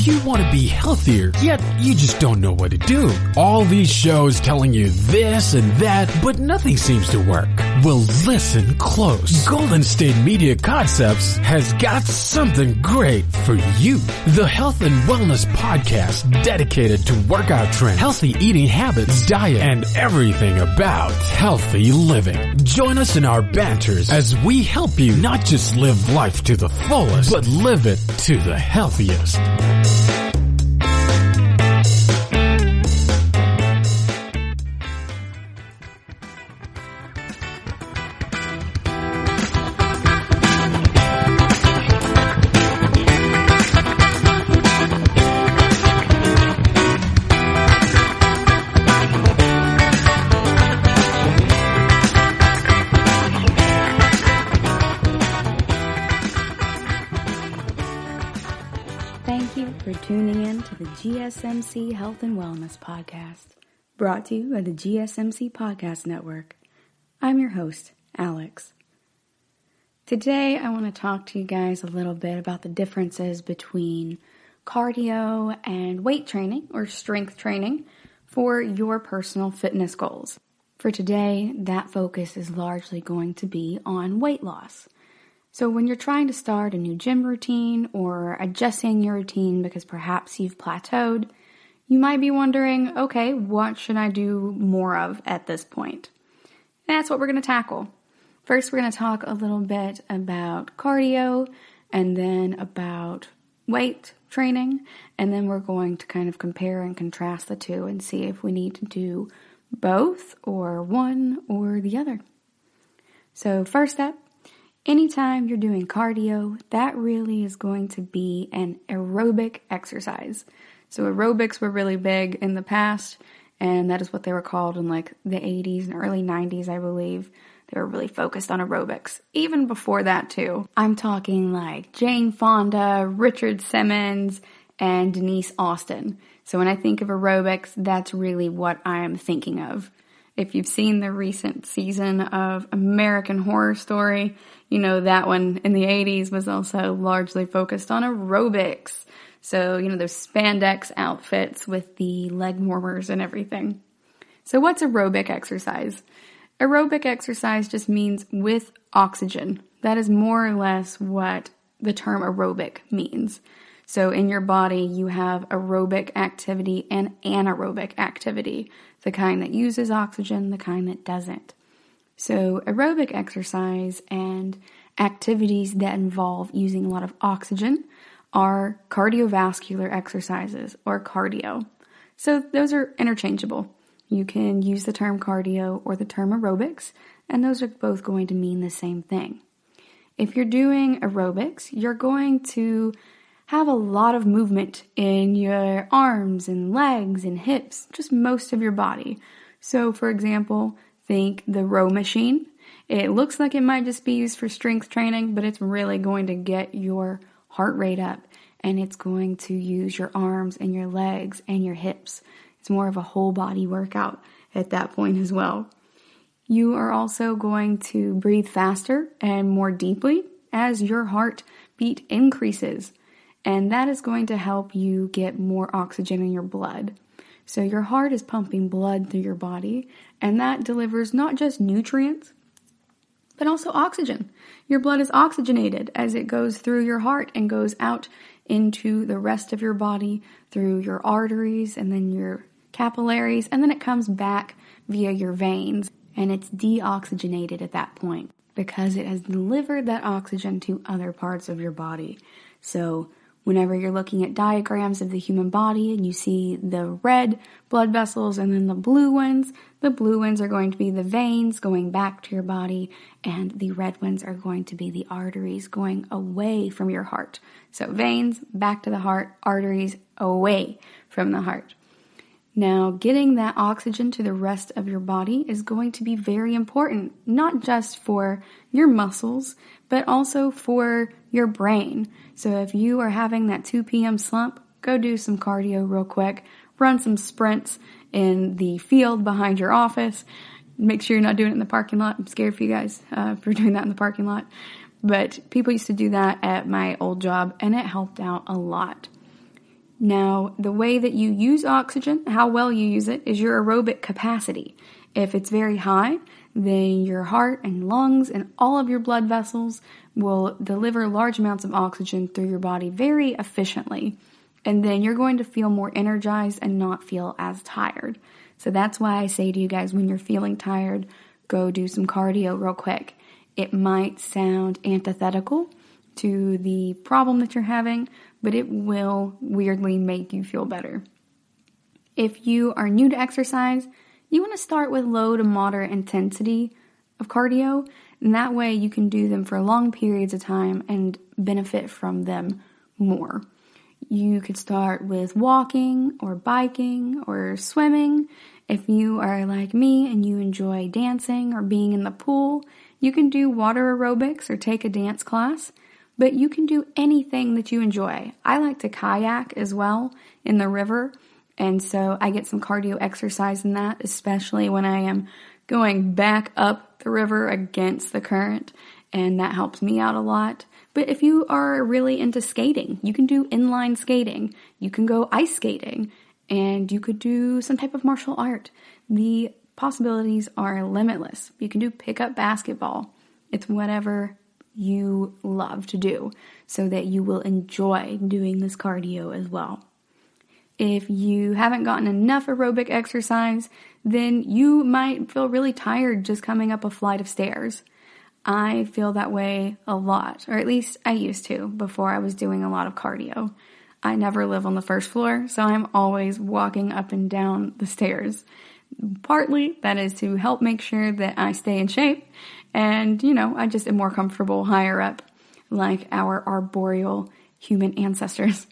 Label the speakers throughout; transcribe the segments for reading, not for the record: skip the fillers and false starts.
Speaker 1: Do you want to be healthier, yet you just don't know what to do? All these shows telling you this and that, but nothing seems to work. Well, listen close. Golden State Media Concepts has got something great for you. The Health and Wellness Podcast dedicated to workout trends, healthy eating habits, diet, and everything about healthy living. Join us in our banters as we help you not just live life to the fullest, but live it to the healthiest.
Speaker 2: Thank you for tuning in to the GSMC Health and Wellness Podcast, brought to you by the GSMC Podcast Network. I'm your host, Alex. Today, I want to talk to you guys a little bit about the differences between cardio and weight training or strength training for your personal fitness goals. For today, that focus is largely going to be on weight loss. So when you're trying to start a new gym routine or adjusting your routine because perhaps you've plateaued, you might be wondering, okay, what should I do more of at this point? And that's what we're going to tackle. First, we're going to talk a little bit about cardio and then about weight training. And then we're going to kind of compare and contrast the two and see if we need to do both or one or the other. So first up, anytime you're doing cardio, that really is going to be an aerobic exercise. So aerobics were really big in the past, and that is what they were called in like the 80s and early 90s, I believe. They were really focused on aerobics. Even before that too. I'm talking like Jane Fonda, Richard Simmons, and Denise Austin. So when I think of aerobics, that's really what I am thinking of. If you've seen the recent season of American Horror Story, you know that one in the 80s was also largely focused on aerobics. So, you know, those spandex outfits with the leg warmers and everything. So what's aerobic exercise? Aerobic exercise just means with oxygen. That is more or less what the term aerobic means. So in your body, you have aerobic activity and anaerobic activity, the kind that uses oxygen, the kind that doesn't. So aerobic exercise and activities that involve using a lot of oxygen are cardiovascular exercises or cardio. So those are interchangeable. You can use the term cardio or the term aerobics, and those are both going to mean the same thing. If you're doing aerobics, you're going to have a lot of movement in your arms and legs and hips, just most of your body. So for example, think the row machine. It looks like it might just be used for strength training, but it's really going to get your heart rate up, and it's going to use your arms and your legs and your hips. It's more of a whole body workout at that point as well. You are also going to breathe faster and more deeply as your heartbeat increases. And that is going to help you get more oxygen in your blood. So your heart is pumping blood through your body, and that delivers not just nutrients, but also oxygen. Your blood is oxygenated as it goes through your heart and goes out into the rest of your body through your arteries and then your capillaries, and then it comes back via your veins, and it's deoxygenated at that point because it has delivered that oxygen to other parts of your body. So whenever you're looking at diagrams of the human body and you see the red blood vessels and then the blue ones are going to be the veins going back to your body, and the red ones are going to be the arteries going away from your heart. So veins back to the heart, arteries away from the heart. Now, getting that oxygen to the rest of your body is going to be very important, not just for your muscles, but also for your brain. So if you are having that 2 p.m. slump, go do some cardio real quick, run some sprints in the field behind your office. Make sure you're not doing it in the parking lot. I'm scared for you guys for doing that in the parking lot. But people used to do that at my old job, and it helped out a lot. Now, the way that you use oxygen, how well you use it, is your aerobic capacity. If it's very high, then your heart and lungs and all of your blood vessels will deliver large amounts of oxygen through your body very efficiently. And then you're going to feel more energized and not feel as tired. So that's why I say to you guys, when you're feeling tired, go do some cardio real quick. It might sound antithetical to the problem that you're having, but it will weirdly make you feel better. If you are new to exercise, you want to start with low to moderate intensity of cardio, and that way you can do them for long periods of time and benefit from them more. You could start with walking or biking or swimming. If you are like me and you enjoy dancing or being in the pool, you can do water aerobics or take a dance class. But you can do anything that you enjoy. I like to kayak as well in the river, and so I get some cardio exercise in that, especially when I am going back up the river against the current, and that helps me out a lot. But if you are really into skating, you can do inline skating, you can go ice skating, and you could do some type of martial art. The possibilities are limitless. You can do pickup basketball. It's whatever you love to do so that you will enjoy doing this cardio as well. If you haven't gotten enough aerobic exercise, then you might feel really tired just coming up a flight of stairs. I feel that way a lot, or at least I used to before I was doing a lot of cardio. I never live on the first floor, so I'm always walking up and down the stairs. Partly that is to help make sure that I stay in shape, and, I just am more comfortable higher up, like our arboreal human ancestors.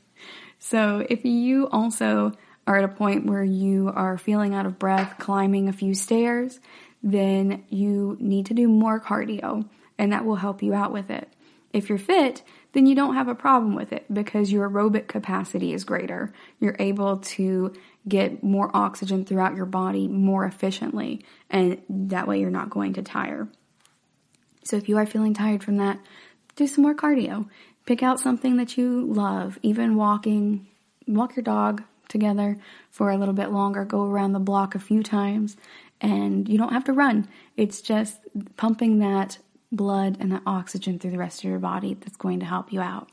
Speaker 2: So if you also are at a point where you are feeling out of breath climbing a few stairs, then you need to do more cardio, and that will help you out with it. If you're fit, then you don't have a problem with it because your aerobic capacity is greater. You're able to get more oxygen throughout your body more efficiently, and that way you're not going to tire. So if you are feeling tired from that, do some more cardio. Pick out something that you love, even walking. Walk your dog together for a little bit longer. Go around the block a few times, and you don't have to run. It's just pumping that blood and that oxygen through the rest of your body that's going to help you out.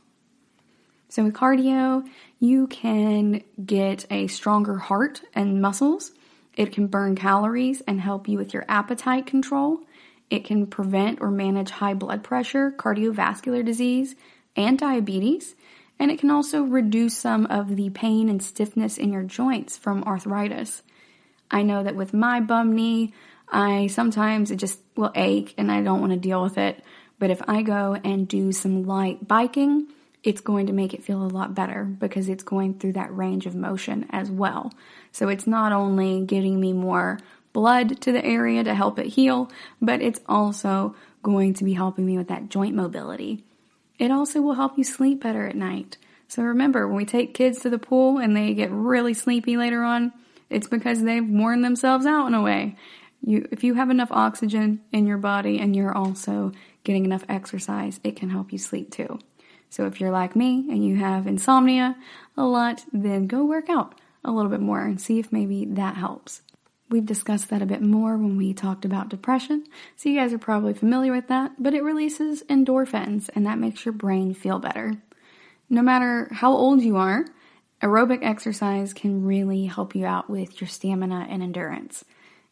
Speaker 2: So with cardio, you can get a stronger heart and muscles. It can burn calories and help you with your appetite control. It can prevent or manage high blood pressure, cardiovascular disease, and diabetes. And it can also reduce some of the pain and stiffness in your joints from arthritis. I know that with my bum knee, sometimes it just will ache and I don't want to deal with it. But if I go and do some light biking, it's going to make it feel a lot better because it's going through that range of motion as well. So it's not only getting me more blood to the area to help it heal, but it's also going to be helping me with that joint mobility. It also will help you sleep better at night. So remember, when we take kids to the pool and they get really sleepy later on, it's because they've worn themselves out in a way. If you have enough oxygen in your body and you're also getting enough exercise, it can help you sleep too. So if you're like me and you have insomnia a lot, then go work out a little bit more and see if maybe that helps. We've discussed that a bit more when we talked about depression, so you guys are probably familiar with that, but it releases endorphins, and that makes your brain feel better. No matter how old you are, aerobic exercise can really help you out with your stamina and endurance.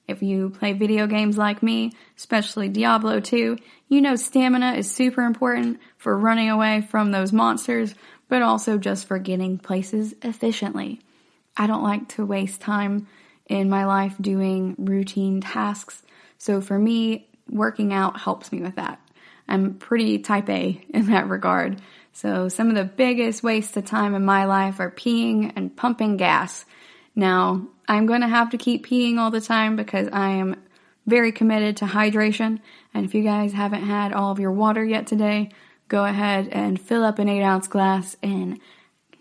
Speaker 2: If you play video games like me, especially Diablo 2, you know stamina is super important for running away from those monsters, but also just for getting places efficiently. I don't like to waste time in my life doing routine tasks. So for me, working out helps me with that. I'm pretty type A in that regard. So some of the biggest wastes of time in my life are peeing and pumping gas. Now, I'm going to have to keep peeing all the time because I am very committed to hydration. And if you guys haven't had all of your water yet today, go ahead and fill up an 8-ounce glass and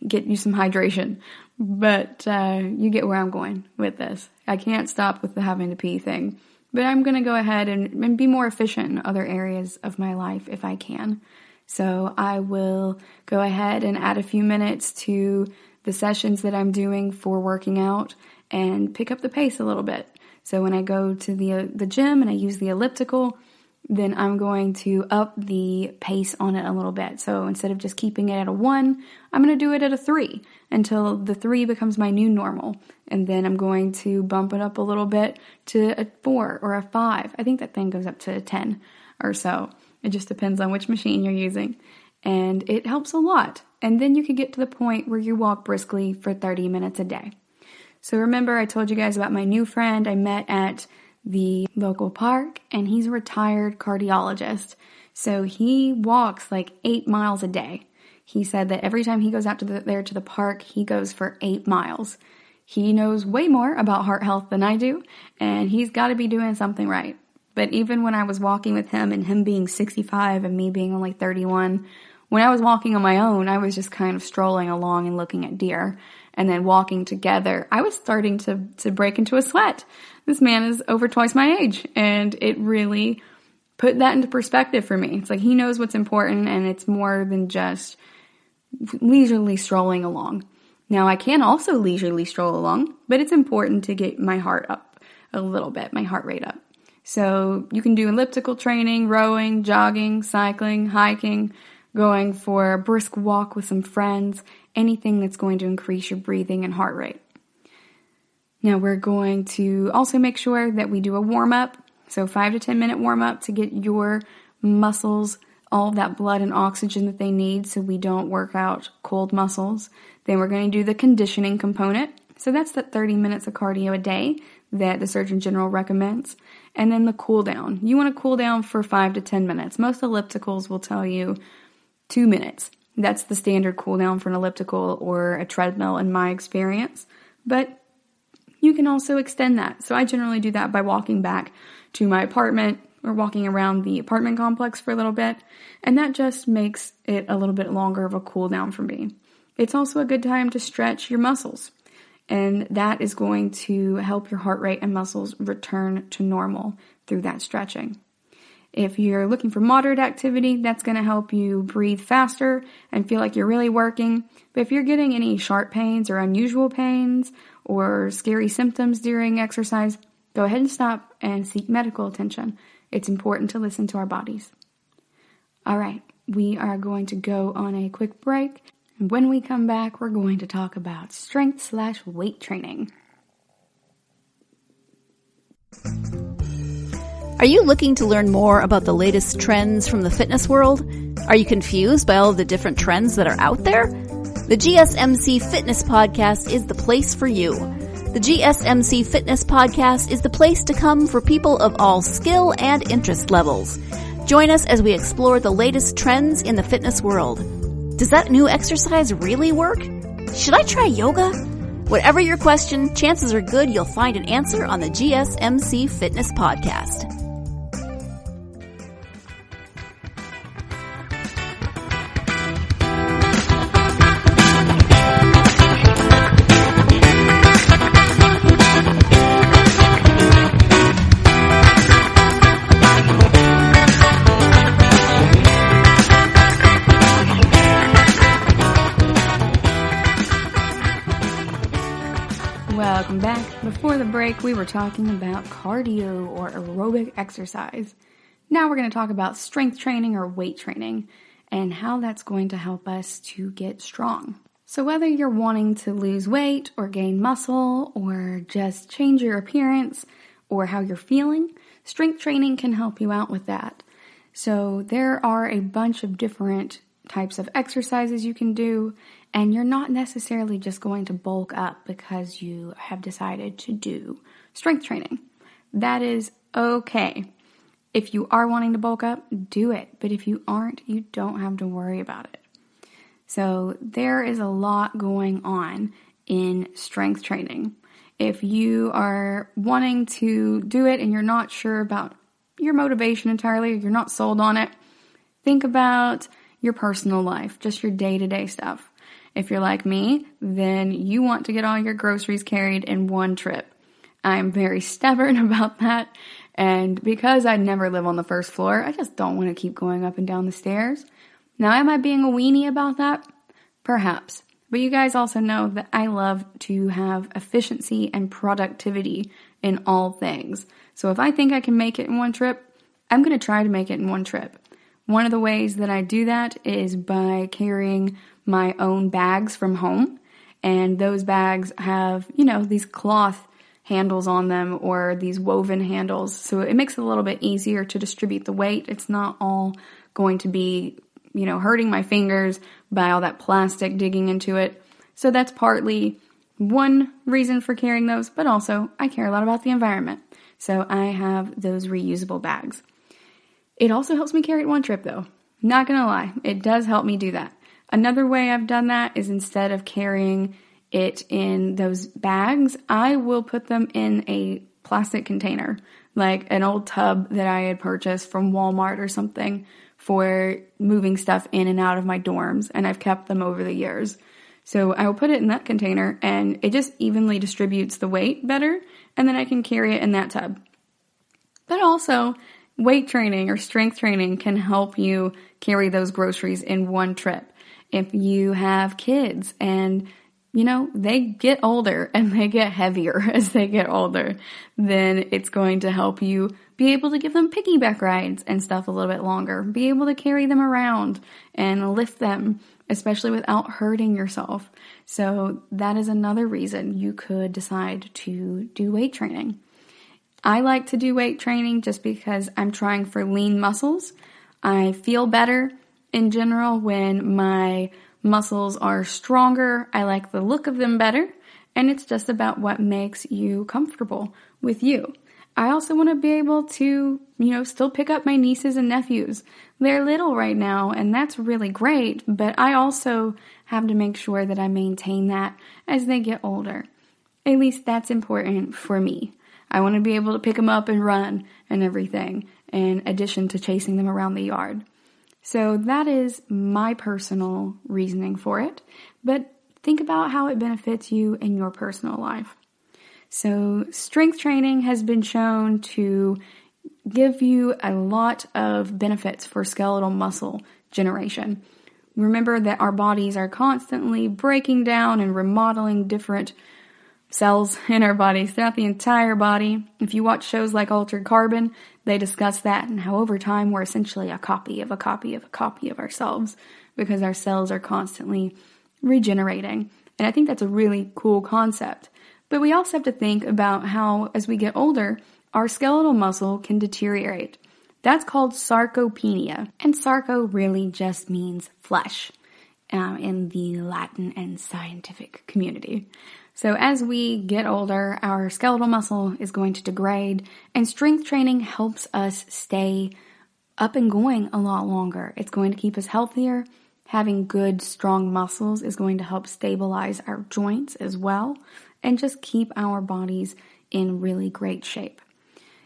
Speaker 2: get you some hydration. But you get where I'm going with this. I can't stop with the having to pee thing. But I'm going to go ahead and be more efficient in other areas of my life if I can. So I will go ahead and add a few minutes to the sessions that I'm doing for working out and pick up the pace a little bit. So when I go to the gym and I use the elliptical, then I'm going to up the pace on it a little bit. So instead of just keeping it at a 1, I'm going to do it at a 3 until the 3 becomes my new normal. And then I'm going to bump it up a little bit to a 4 or a 5. I think that thing goes up to a 10 or so. It just depends on which machine you're using. And it helps a lot. And then you can get to the point where you walk briskly for 30 minutes a day. So remember, I told you guys about my new friend I met at the local park, and he's a retired cardiologist. So he walks like 8 miles a day. He said that every time he goes out to the park, he goes for 8 miles. He knows way more about heart health than I do, and he's got to be doing something right. But even when I was walking with him, and him being 65 and me being only 31, when I was walking on my own, I was just kind of strolling along and looking at deer. And then walking together, I was starting to break into a sweat. This man is over twice my age, and it really put that into perspective for me. It's like he knows what's important, and it's more than just leisurely strolling along. Now, I can also leisurely stroll along, but it's important to get my heart up a little bit, my heart rate up. So you can do elliptical training, rowing, jogging, cycling, hiking, going for a brisk walk with some friends, anything that's going to increase your breathing and heart rate. Now we're going to also make sure that we do a warm-up, so 5 to 10 minute warm-up to get your muscles all of that blood and oxygen that they need so we don't work out cold muscles. Then we're going to do the conditioning component. So that's that 30 minutes of cardio a day that the Surgeon General recommends. And then the cool down. You want to cool down for 5 to 10 minutes. Most ellipticals will tell you 2 minutes. That's the standard cool down for an elliptical or a treadmill in my experience. But you can also extend that. So I generally do that by walking back to my apartment or walking around the apartment complex for a little bit. And that just makes it a little bit longer of a cool down for me. It's also a good time to stretch your muscles. And that is going to help your heart rate and muscles return to normal through that stretching. If you're looking for moderate activity, that's going to help you breathe faster and feel like you're really working. But if you're getting any sharp pains or unusual pains or scary symptoms during exercise, go ahead and stop and seek medical attention. It's important to listen to our bodies. All right, we are going to go on a quick break. And when we come back, we're going to talk about strength/weight training.
Speaker 3: Are you looking to learn more about the latest trends from the fitness world? Are you confused by all of the different trends that are out there? The GSMC Fitness Podcast is the place for you. The GSMC Fitness Podcast is the place to come for people of all skill and interest levels. Join us as we explore the latest trends in the fitness world. Does that new exercise really work? Should I try yoga? Whatever your question, chances are good you'll find an answer on the GSMC Fitness Podcast.
Speaker 2: Welcome back. Before the break, we were talking about cardio or aerobic exercise. Now we're going to talk about strength training or weight training and how that's going to help us to get strong. So whether you're wanting to lose weight or gain muscle or just change your appearance or how you're feeling, strength training can help you out with that. So there are a bunch of different types of exercises you can do, and you're not necessarily just going to bulk up because you have decided to do strength training. That is okay. If you are wanting to bulk up, do it. But if you aren't, you don't have to worry about it. So there is a lot going on in strength training. If you are wanting to do it and you're not sure about your motivation entirely, or you're not sold on it, think about your personal life, just your day-to-day stuff. If you're like me, then you want to get all your groceries carried in one trip. I'm very stubborn about that, and because I never live on the first floor, I just don't want to keep going up and down the stairs. Now, am I being a weenie about that? Perhaps. But you guys also know that I love to have efficiency and productivity in all things. So if I think I can make it in one trip, I'm going to try to make it in one trip. One of the ways that I do that is by carrying my own bags from home. And those bags have, these cloth handles on them or these woven handles. So it makes it a little bit easier to distribute the weight. It's not all going to be, hurting my fingers by all that plastic digging into it. So that's partly one reason for carrying those, but also I care a lot about the environment. So I have those reusable bags. It also helps me carry it one trip though. Not gonna lie, it does help me do that. Another way I've done that is instead of carrying it in those bags, I will put them in a plastic container, like an old tub that I had purchased from Walmart or something for moving stuff in and out of my dorms, and I've kept them over the years. So I will put it in that container and it just evenly distributes the weight better, and then I can carry it in that tub. But also, weight training or strength training can help you carry those groceries in one trip. If you have kids and they get older and they get heavier as they get older, then it's going to help you be able to give them piggyback rides and stuff a little bit longer, be able to carry them around and lift them, especially without hurting yourself. So that is another reason you could decide to do weight training. I like to do weight training just because I'm trying for lean muscles. I feel better in general when my muscles are stronger. I like the look of them better, and it's just about what makes you comfortable with you. I also want to be able to, still pick up my nieces and nephews. They're little right now, and that's really great, but I also have to make sure that I maintain that as they get older. At least that's important for me. I want to be able to pick them up and run and everything, in addition to chasing them around the yard. So that is my personal reasoning for it, but think about how it benefits you in your personal life. So strength training has been shown to give you a lot of benefits for skeletal muscle generation. Remember that our bodies are constantly breaking down and remodeling different cells in our bodies throughout the entire body. If you watch shows like Altered Carbon, they discuss that and how over time we're essentially a copy of a copy of a copy of ourselves because our cells are constantly regenerating. And I think that's a really cool concept. But we also have to think about how as we get older, our skeletal muscle can deteriorate. That's called sarcopenia. And sarco really just means flesh in the Latin and scientific community. So as we get older, our skeletal muscle is going to degrade, and strength training helps us stay up and going a lot longer. It's going to keep us healthier. Having good, strong muscles is going to help stabilize our joints as well, and just keep our bodies in really great shape.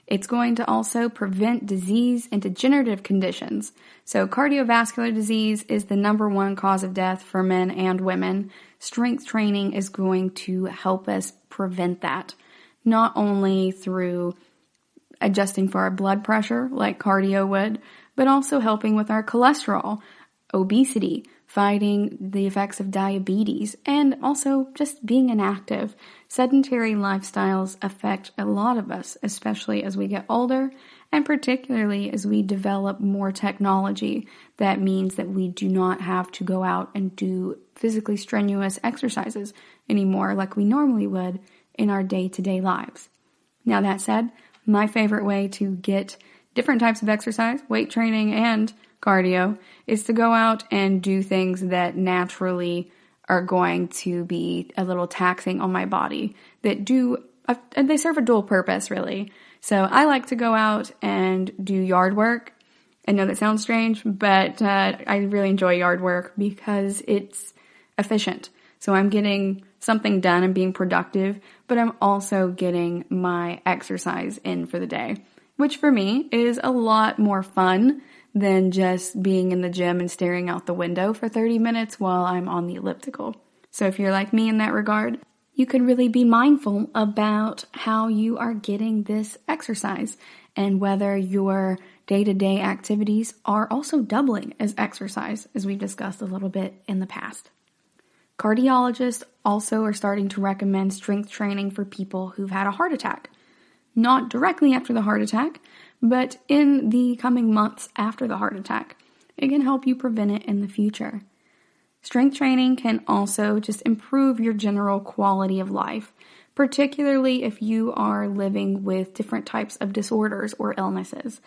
Speaker 2: It's going to also prevent disease and degenerative conditions. So cardiovascular disease is the number one cause of death for men and women. Strength training is going to help us prevent that, not only through adjusting for our blood pressure like cardio would, but also helping with our cholesterol, obesity, fighting the effects of diabetes, and also just being inactive. Sedentary lifestyles affect a lot of us, especially as we get older, and particularly as we develop more technology. That means that we do not have to go out and do physically strenuous exercises anymore like we normally would in our day-to-day lives. Now that said, my favorite way to get different types of exercise, weight training and cardio, is to go out and do things that naturally are going to be a little taxing on my body, that they serve a dual purpose really. So I like to go out and do yard work. I know that sounds strange, but I really enjoy yard work because it's efficient. So I'm getting something done and being productive, but I'm also getting my exercise in for the day, which for me is a lot more fun than just being in the gym and staring out the window for 30 minutes while I'm on the elliptical. So if you're like me in that regard, you can really be mindful about how you are getting this exercise and whether your day-to-day activities are also doubling as exercise, as we've discussed a little bit in the past. Cardiologists also are starting to recommend strength training for people who've had a heart attack. Not directly after the heart attack, but in the coming months after the heart attack. It can help you prevent it in the future. Strength training can also just improve your general quality of life, particularly if you are living with different types of disorders or illnesses.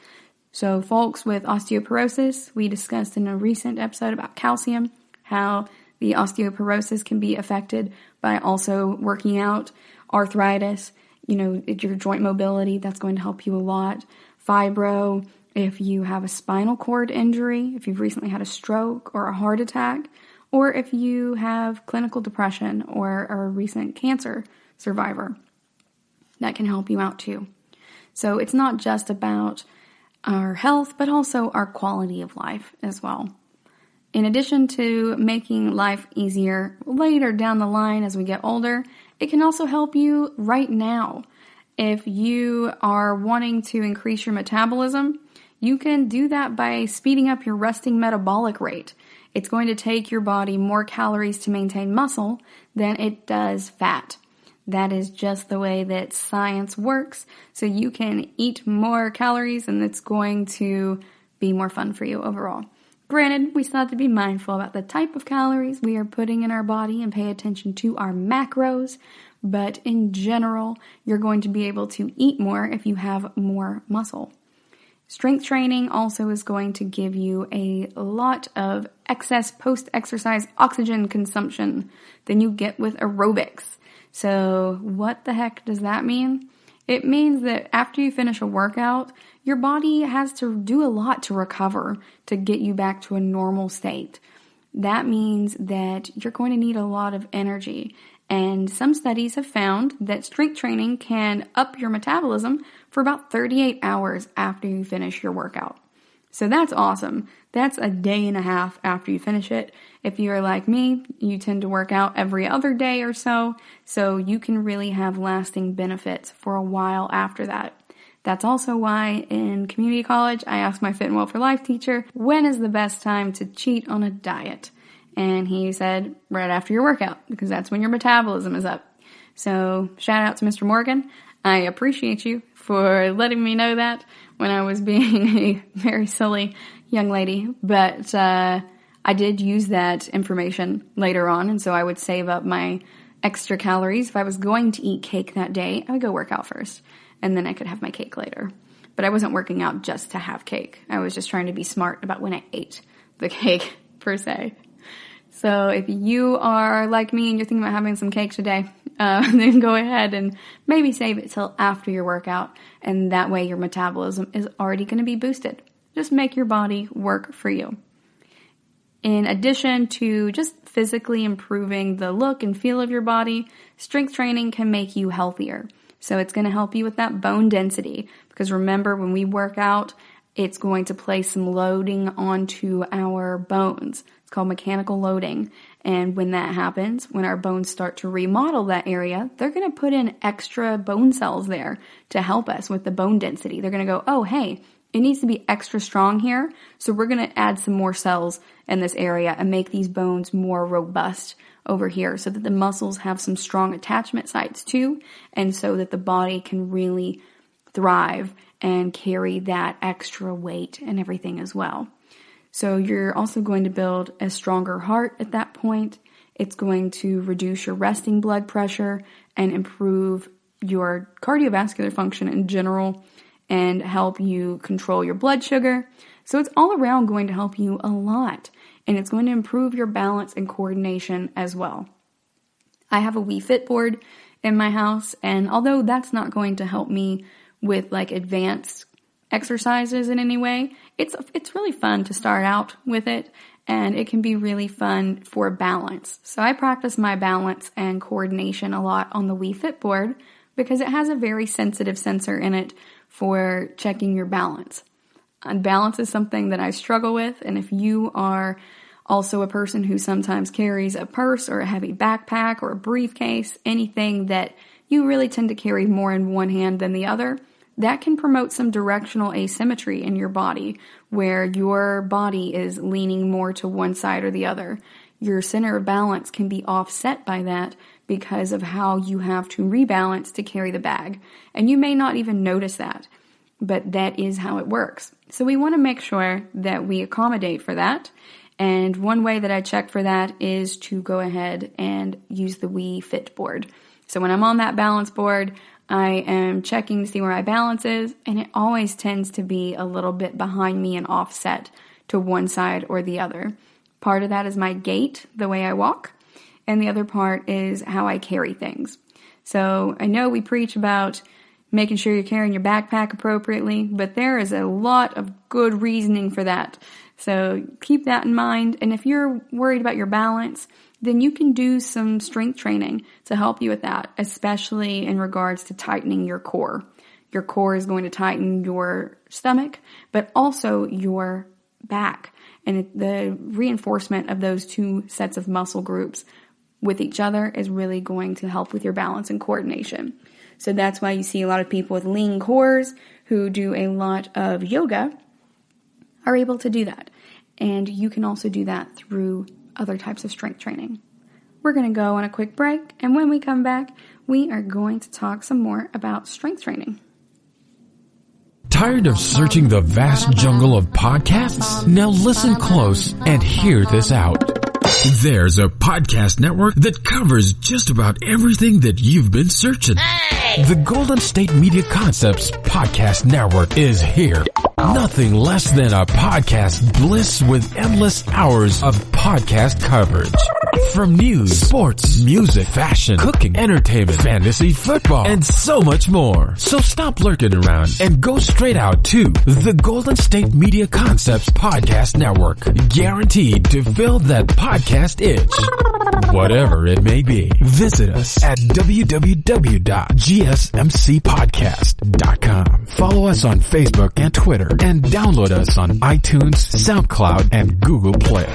Speaker 2: So folks with osteoporosis, we discussed in a recent episode about calcium, how the osteoporosis can be affected by also working out. Arthritis, your joint mobility, that's going to help you a lot. Fibro, if you have a spinal cord injury, if you've recently had a stroke or a heart attack, or if you have clinical depression or are a recent cancer survivor, that can help you out too. So it's not just about our health, but also our quality of life as well. In addition to making life easier later down the line as we get older, it can also help you right now. If you are wanting to increase your metabolism, you can do that by speeding up your resting metabolic rate. It's going to take your body more calories to maintain muscle than it does fat. That is just the way that science works. So you can eat more calories and it's going to be more fun for you overall. Granted, we still have to be mindful about the type of calories we are putting in our body and pay attention to our macros. But in general, you're going to be able to eat more if you have more muscle. Strength training also is going to give you a lot of excess post-exercise oxygen consumption than you get with aerobics. So what the heck does that mean? It means that after you finish a workout, your body has to do a lot to recover to get you back to a normal state. That means that you're going to need a lot of energy. And some studies have found that strength training can up your metabolism for about 38 hours after you finish your workout. So that's awesome. That's a day and a half after you finish it. If you're like me, you tend to work out every other day or so you can really have lasting benefits for a while after that. That's also why in community college, I asked my Fit and Well for Life teacher, when is the best time to cheat on a diet? And he said, right after your workout, because that's when your metabolism is up. So shout out to Mr. Morgan. I appreciate you for letting me know that when I was being a very silly young lady. But I did use that information later on, and so I would save up my extra calories. If I was going to eat cake that day, I would go work out first, and then I could have my cake later. But I wasn't working out just to have cake. I was just trying to be smart about when I ate the cake, per se. So if you are like me and you're thinking about having some cake today, then go ahead and maybe save it till after your workout. And that way your metabolism is already going to be boosted. Just make your body work for you. In addition to just physically improving the look and feel of your body, strength training can make you healthier. So it's going to help you with that bone density. Because remember, when we work out, it's going to place some loading onto our bones. It's called mechanical loading. And when that happens, when our bones start to remodel that area, they're going to put in extra bone cells there to help us with the bone density. They're going to go, oh, hey, it needs to be extra strong here. So we're going to add some more cells in this area and make these bones more robust over here so that the muscles have some strong attachment sites too. And so that the body can really thrive and carry that extra weight and everything as well. So you're also going to build a stronger heart at that point. It's going to reduce your resting blood pressure and improve your cardiovascular function in general and help you control your blood sugar. So it's all around going to help you a lot, and it's going to improve your balance and coordination as well. I have a Wii Fit board in my house, and although that's not going to help me with like advanced exercises in any way, it's really fun to start out with it, and it can be really fun for balance. So I practice my balance and coordination a lot on the Wii Fit board because it has a very sensitive sensor in it for checking your balance. And balance is something that I struggle with, and if you are also a person who sometimes carries a purse or a heavy backpack or a briefcase, anything that you really tend to carry more in one hand than the other, that can promote some directional asymmetry in your body where your body is leaning more to one side or the other. your center of balance can be offset by that because of how you have to rebalance to carry the bag. And you may not even notice that, but that is how it works. So we want to make sure that we accommodate for that. And one way that I check for that is to go ahead and use the Wii Fit board. So when I'm on that balance board, I am checking to see where my balance is, and it always tends to be a little bit behind me and offset to one side or the other. Part of that is my gait, the way I walk, and the other part is how I carry things. So I know we preach about making sure you're carrying your backpack appropriately, but there is a lot of good reasoning for that. So keep that in mind, and if you're worried about your balance, then you can do some strength training to help you with that, especially in regards to tightening your core. Your core is going to tighten your stomach, but also your back. And the reinforcement of those two sets of muscle groups with each other is really going to help with your balance and coordination. So that's why you see a lot of people with lean cores who do a lot of yoga are able to do that. And you can also do that through other types of strength training. We're going to go on a quick break, and when we come back, we are going to talk some more about strength training.
Speaker 1: Tired of searching the vast jungle of podcasts? Now listen close and hear this out. There's a podcast network that covers just about everything that you've been searching. Hey! The Golden State Media Concepts Podcast Network is here. Nothing less than a podcast bliss with endless hours of podcast coverage. From news, sports, music, fashion, cooking, entertainment, fantasy, football, and so much more. So stop lurking around and go straight out to the Golden State Media Concepts Podcast Network. Guaranteed to fill that podcast itch. Whatever it may be. Visit us at www.gsmcpodcast.com. Follow us on Facebook and Twitter, and download us on iTunes, SoundCloud, and Google Play.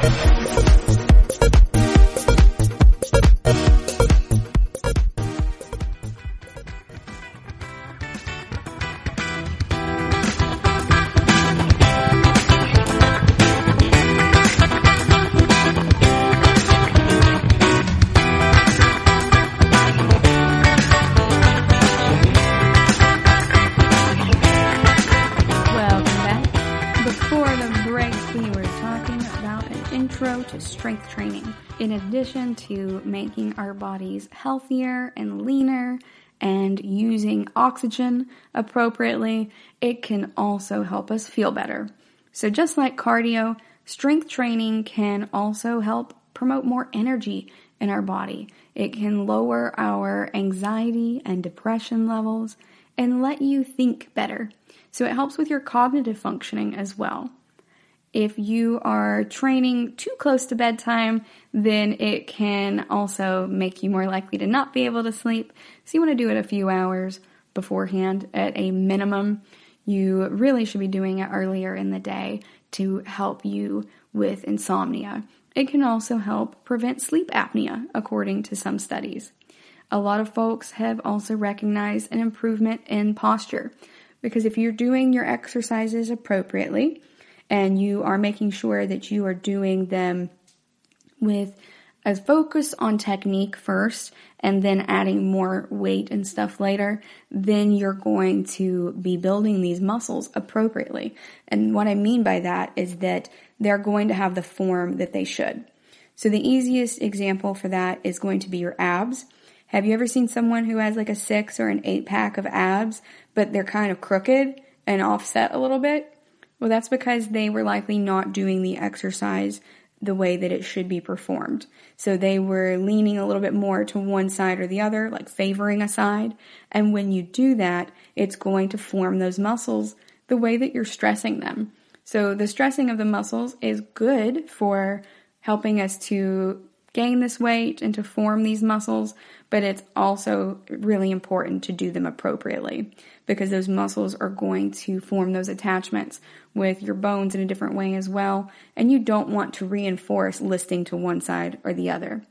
Speaker 2: Strength training. In addition to making our bodies healthier and leaner and using oxygen appropriately, it can also help us feel better. So just like cardio, strength training can also help promote more energy in our body. It can lower our anxiety and depression levels and let you think better. So it helps with your cognitive functioning as well. If you are training too close to bedtime, then it can also make you more likely to not be able to sleep. So you want to do it a few hours beforehand at a minimum. You really should be doing it earlier in the day to help you with insomnia. It can also help prevent sleep apnea, according to some studies. A lot of folks have also recognized an improvement in posture, because if you're doing your exercises appropriately, and you are making sure that you are doing them with a focus on technique first and then adding more weight and stuff later, then you're going to be building these muscles appropriately. And what I mean by that is that they're going to have the form that they should. So the easiest example for that is going to be your abs. Have you ever seen someone who has like a 6 or an 8 pack of abs, but they're kind of crooked and offset a little bit? Well, that's because they were likely not doing the exercise the way that it should be performed. So they were leaning a little bit more to one side or the other, like favoring a side. And when you do that, it's going to form those muscles the way that you're stressing them. So the stressing of the muscles is good for helping us to gain this weight and to form these muscles, but it's also really important to do them appropriately, because those muscles are going to form those attachments with your bones in a different way as well, and you don't want to reinforce listing to one side or the other.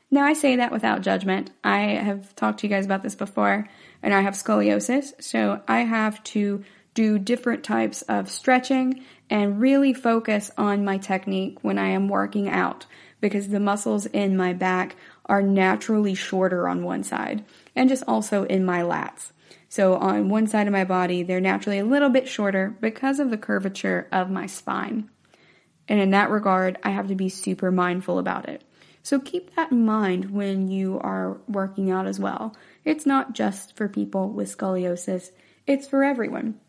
Speaker 2: Now, I say that without judgment. I have talked to you guys about this before, and I have scoliosis, so I have to do different types of stretching and really focus on my technique when I am working out, because the muscles in my back are naturally shorter on one side, and just also in my lats. So on one side of my body, they're naturally a little bit shorter because of the curvature of my spine. And in that regard, I have to be super mindful about it. So keep that in mind when you are working out as well. It's not just for people with scoliosis, it's for everyone.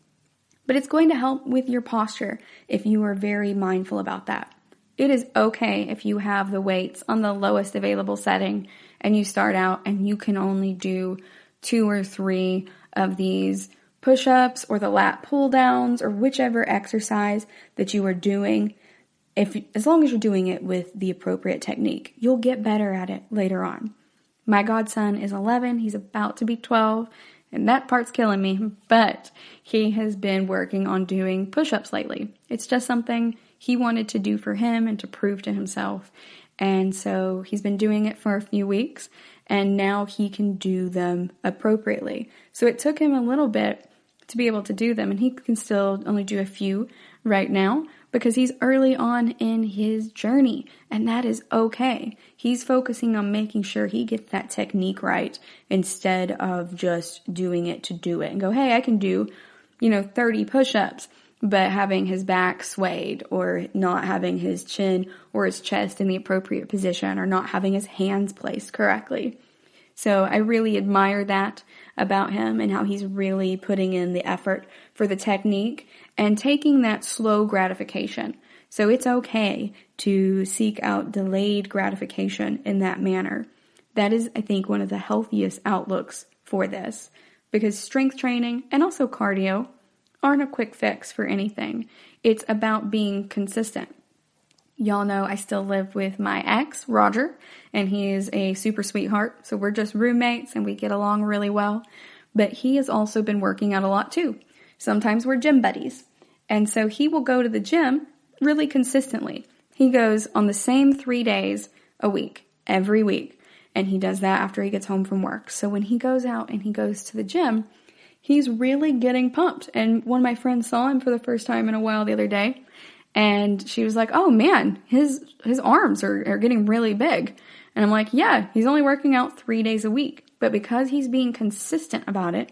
Speaker 2: But it's going to help with your posture if you are very mindful about that. It is okay if you have the weights on the lowest available setting and you start out and you can only do 2 or 3 of these push-ups or the lat pull-downs or whichever exercise that you are doing. As long as you're doing it with the appropriate technique, you'll get better at it later on. My godson is 11, he's about to be 12, and that part's killing me, but he has been working on doing push-ups lately. It's just something he wanted to do for him and to prove to himself. And so he's been doing it for a few weeks, and now he can do them appropriately. So it took him a little bit to be able to do them, and he can still only do a few right now because he's early on in his journey, and that is okay. He's focusing on making sure he gets that technique right instead of just doing it to do it and go, hey, I can do, 30 push-ups, but having his back swayed or not having his chin or his chest in the appropriate position or not having his hands placed correctly. So I really admire that about him and how he's really putting in the effort for the technique and taking that slow gratification. So it's okay to seek out delayed gratification in that manner. That is, I think, one of the healthiest outlooks for this, because strength training and also cardio aren't a quick fix for anything. It's about being consistent. Y'all know I still live with my ex, Roger, and he is a super sweetheart. So we're just roommates and we get along really well. But he has also been working out a lot too. Sometimes we're gym buddies. And so he will go to the gym really consistently. He goes on the same 3 days a week, every week. And he does that after he gets home from work. So when he goes out and he goes to the gym, he's really getting pumped. And one of my friends saw him for the first time in a while the other day. And she was like, oh man, his arms are getting really big. And I'm like, yeah, he's only working out 3 days a week. But because he's being consistent about it,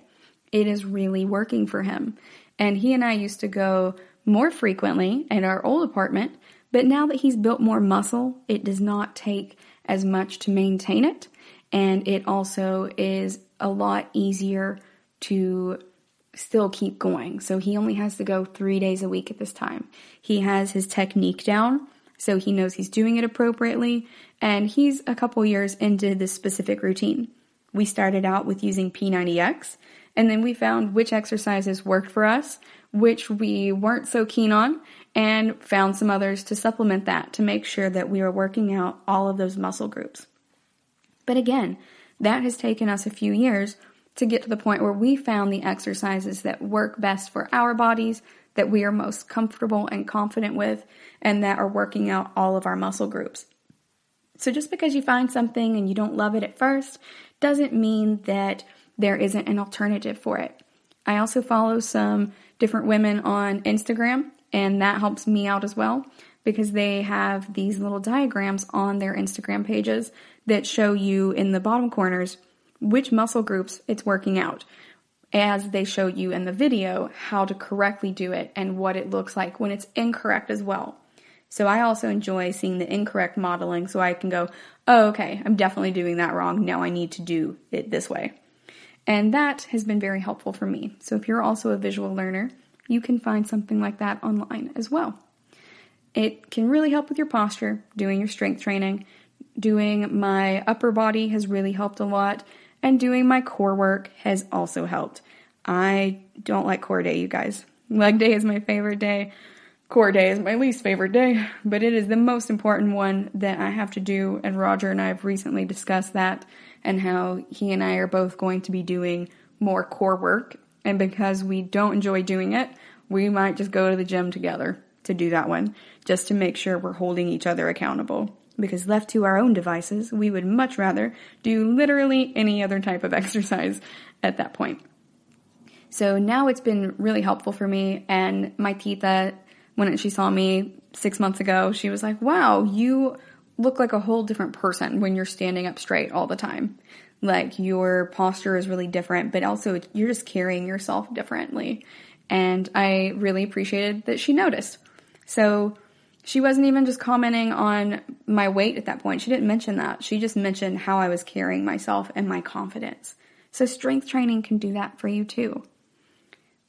Speaker 2: it is really working for him. And he and I used to go more frequently at our old apartment. But now that he's built more muscle, it does not take as much to maintain it. And it also is a lot easier to still keep going. So he only has to go 3 days a week at this time. He has his technique down, so he knows he's doing it appropriately, and he's a couple years into this specific routine. We started out with using P90X, and then we found which exercises worked for us, which we weren't so keen on, and found some others to supplement that to make sure that we were working out all of those muscle groups. But again, that has taken us a few years to get to the point where we found the exercises that work best for our bodies, that we are most comfortable and confident with, and that are working out all of our muscle groups. So just because you find something and you don't love it at first, doesn't mean that there isn't an alternative for it. I also follow some different women on Instagram, and that helps me out as well, because they have these little diagrams on their Instagram pages that show you in the bottom corners which muscle groups it's working out, as they show you in the video how to correctly do it and what it looks like when it's incorrect as well. So I also enjoy seeing the incorrect modeling so I can go, oh, okay, I'm definitely doing that wrong. Now I need to do it this way. And that has been very helpful for me. So if you're also a visual learner, you can find something like that online as well. It can really help with your posture, doing your strength training. Doing my upper body has really helped a lot. And doing my core work has also helped. I don't like core day, you guys. Leg day is my favorite day. Core day is my least favorite day. But it is the most important one that I have to do. And Roger and I have recently discussed that and how he and I are both going to be doing more core work. And because we don't enjoy doing it, we might just go to the gym together to do that one, just to make sure we're holding each other accountable. Because left to our own devices, we would much rather do literally any other type of exercise at that point. So now it's been really helpful for me. And my tita, when she saw me 6 months ago, she was like, wow, you look like a whole different person when you're standing up straight all the time. Like your posture is really different, but also you're just carrying yourself differently. And I really appreciated that she noticed. So she wasn't even just commenting on my weight at that point. She didn't mention that. She just mentioned how I was carrying myself and my confidence. So strength training can do that for you too.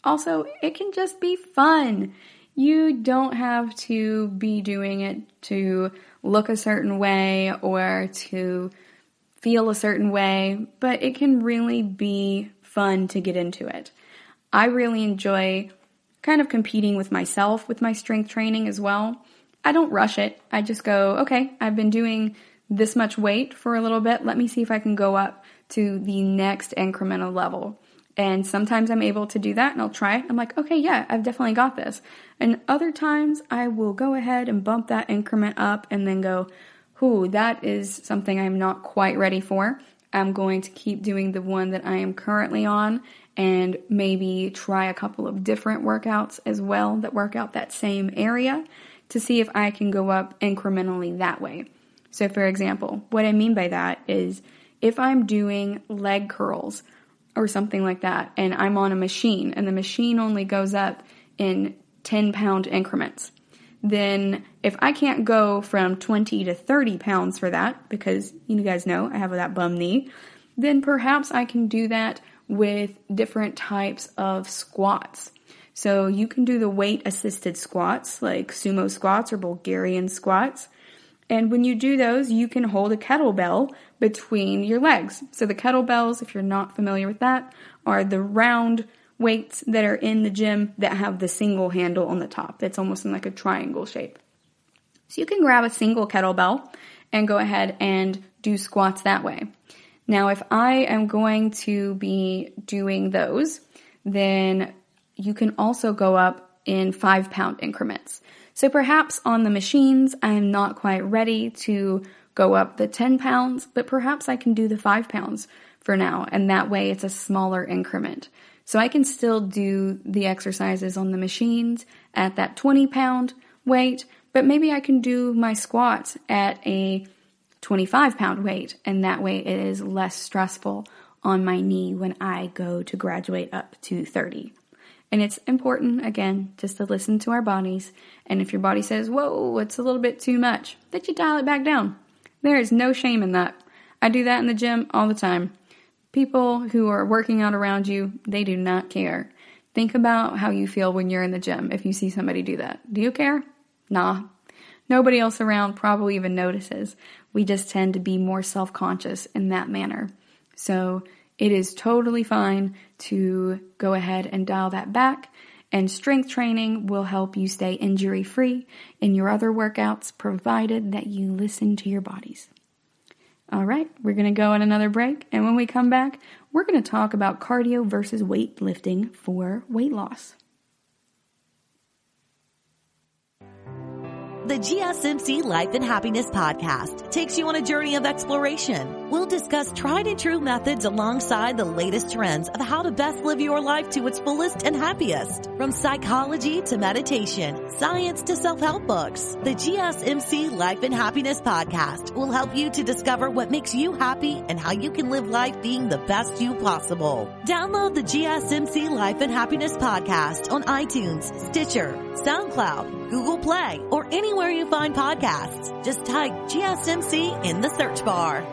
Speaker 2: Also, it can just be fun. You don't have to be doing it to look a certain way or to feel a certain way, but it can really be fun to get into it. I really enjoy kind of competing with myself with my strength training as well. I don't rush it. I just go, okay, I've been doing this much weight for a little bit. Let me see if I can go up to the next incremental level. And sometimes I'm able to do that and I'll try it. I'm like, okay, yeah, I've definitely got this. And other times I will go ahead and bump that increment up and then go, ooh, that is something I'm not quite ready for. I'm going to keep doing the one that I am currently on and maybe try a couple of different workouts as well that work out that same area to see if I can go up incrementally that way. So for example, what I mean by that is if I'm doing leg curls or something like that and I'm on a machine and the machine only goes up in 10-pound increments, then if I can't go from 20 to 30 pounds for that, because you guys know I have that bum knee, then perhaps I can do that with different types of squats. So you can do the weight-assisted squats, like sumo squats or Bulgarian squats. And when you do those, you can hold a kettlebell between your legs. So the kettlebells, if you're not familiar with that, are the round weights that are in the gym that have the single handle on the top. That's almost in like a triangle shape. So you can grab a single kettlebell and go ahead and do squats that way. Now, if I am going to be doing those, then you can also go up in 5-pound increments. So perhaps on the machines, I am not quite ready to go up the 10 pounds, but perhaps I can do the 5 pounds for now. And that way it's a smaller increment. So I can still do the exercises on the machines at that 20-pound weight, but maybe I can do my squats at a 25-pound weight, and that way it is less stressful on my knee when I go to graduate up to 30. And it's important, again, just to listen to our bodies, and if your body says, whoa, it's a little bit too much, that you dial it back down. There is no shame in that. I do that in the gym all the time. People who are working out around you, they do not care. Think about how you feel when you're in the gym if you see somebody do that. Do you care? Nah. Nobody else around probably even notices. We just tend to be more self-conscious in that manner. So it is totally fine to go ahead and dial that back, and strength training will help you stay injury-free in your other workouts, provided that you listen to your bodies. All right, we're going to go on another break, and when we come back, we're going to talk about cardio versus weightlifting for weight loss.
Speaker 4: The GSMC Life and Happiness podcast takes you on a journey of exploration. We'll discuss tried and true methods alongside the latest trends of how to best live your life to its fullest and happiest. From psychology to meditation, science to self-help books, the GSMC Life and Happiness podcast will help you to discover what makes you happy and how you can live life being the best you possible. Download the GSMC Life and Happiness podcast on iTunes, Stitcher, SoundCloud, Google Play, or anywhere you find podcasts. Just type GSMC in the search bar.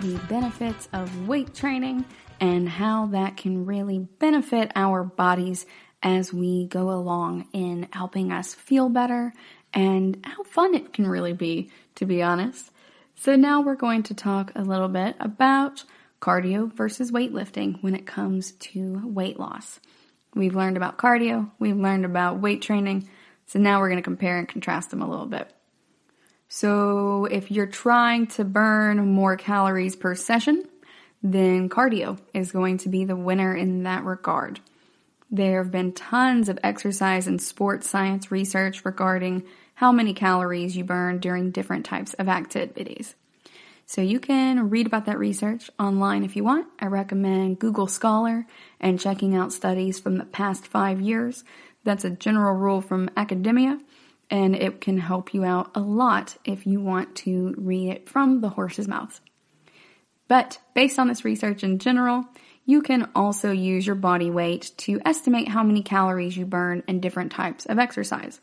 Speaker 2: The benefits of weight training and how that can really benefit our bodies as we go along in helping us feel better and how fun it can really be, to be honest. So now we're going to talk a little bit about cardio versus weightlifting when it comes to weight loss. We've learned about cardio, we've learned about weight training, so now we're going to compare and contrast them a little bit. So if you're trying to burn more calories per session, then cardio is going to be the winner in that regard. There have been tons of exercise and sports science research regarding how many calories you burn during different types of activities. So you can read about that research online if you want. I recommend Google Scholar and checking out studies from the past 5 years. That's a general rule from academia, and it can help you out a lot if you want to read it from the horse's mouth. But based on this research in general, you can also use your body weight to estimate how many calories you burn in different types of exercise.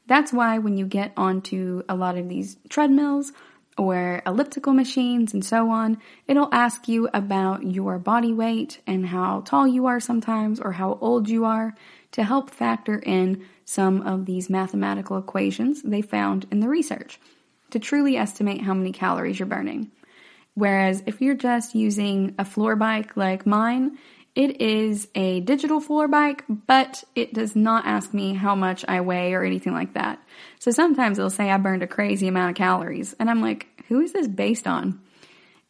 Speaker 2: That's why when you get onto a lot of these treadmills or elliptical machines and so on, it'll ask you about your body weight and how tall you are sometimes or how old you are to help factor in some of these mathematical equations they found in the research to truly estimate how many calories you're burning. Whereas if you're just using a floor bike like mine, it is a digital floor bike, but it does not ask me how much I weigh or anything like that. So sometimes it'll say I burned a crazy amount of calories, and I'm like, who is this based on?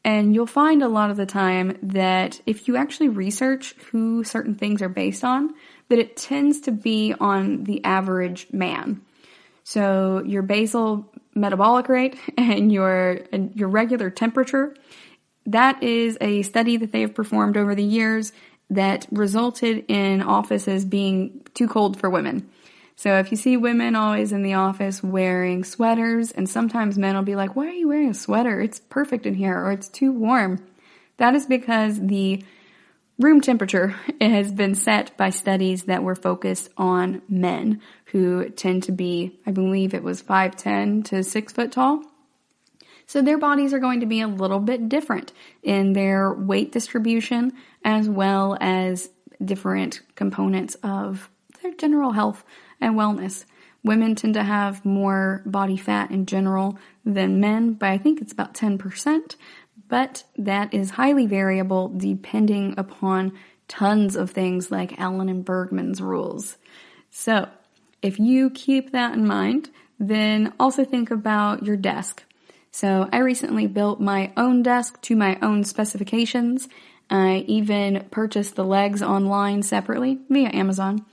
Speaker 2: And you'll find a lot of the time that if you actually research who certain things are based on, that it tends to be on the average man. So your basal metabolic rate and your regular temperature, that is a study that they have performed over the years that resulted in offices being too cold for women. So if you see women always in the office wearing sweaters, and sometimes men will be like, why are you wearing a sweater? It's perfect in here, or it's too warm. That is because the room temperature has been set by studies that were focused on men who tend to be, I believe it was 5'10" to 6 foot tall. So their bodies are going to be a little bit different in their weight distribution as well as different components of their general health and wellness. Women tend to have more body fat in general than men, but I think it's about 10%. But that is highly variable depending upon tons of things like Allen and Bergman's rules. So if you keep that in mind, then also think about your desk. So I recently built my own desk to my own specifications. I even purchased the legs online separately via Amazon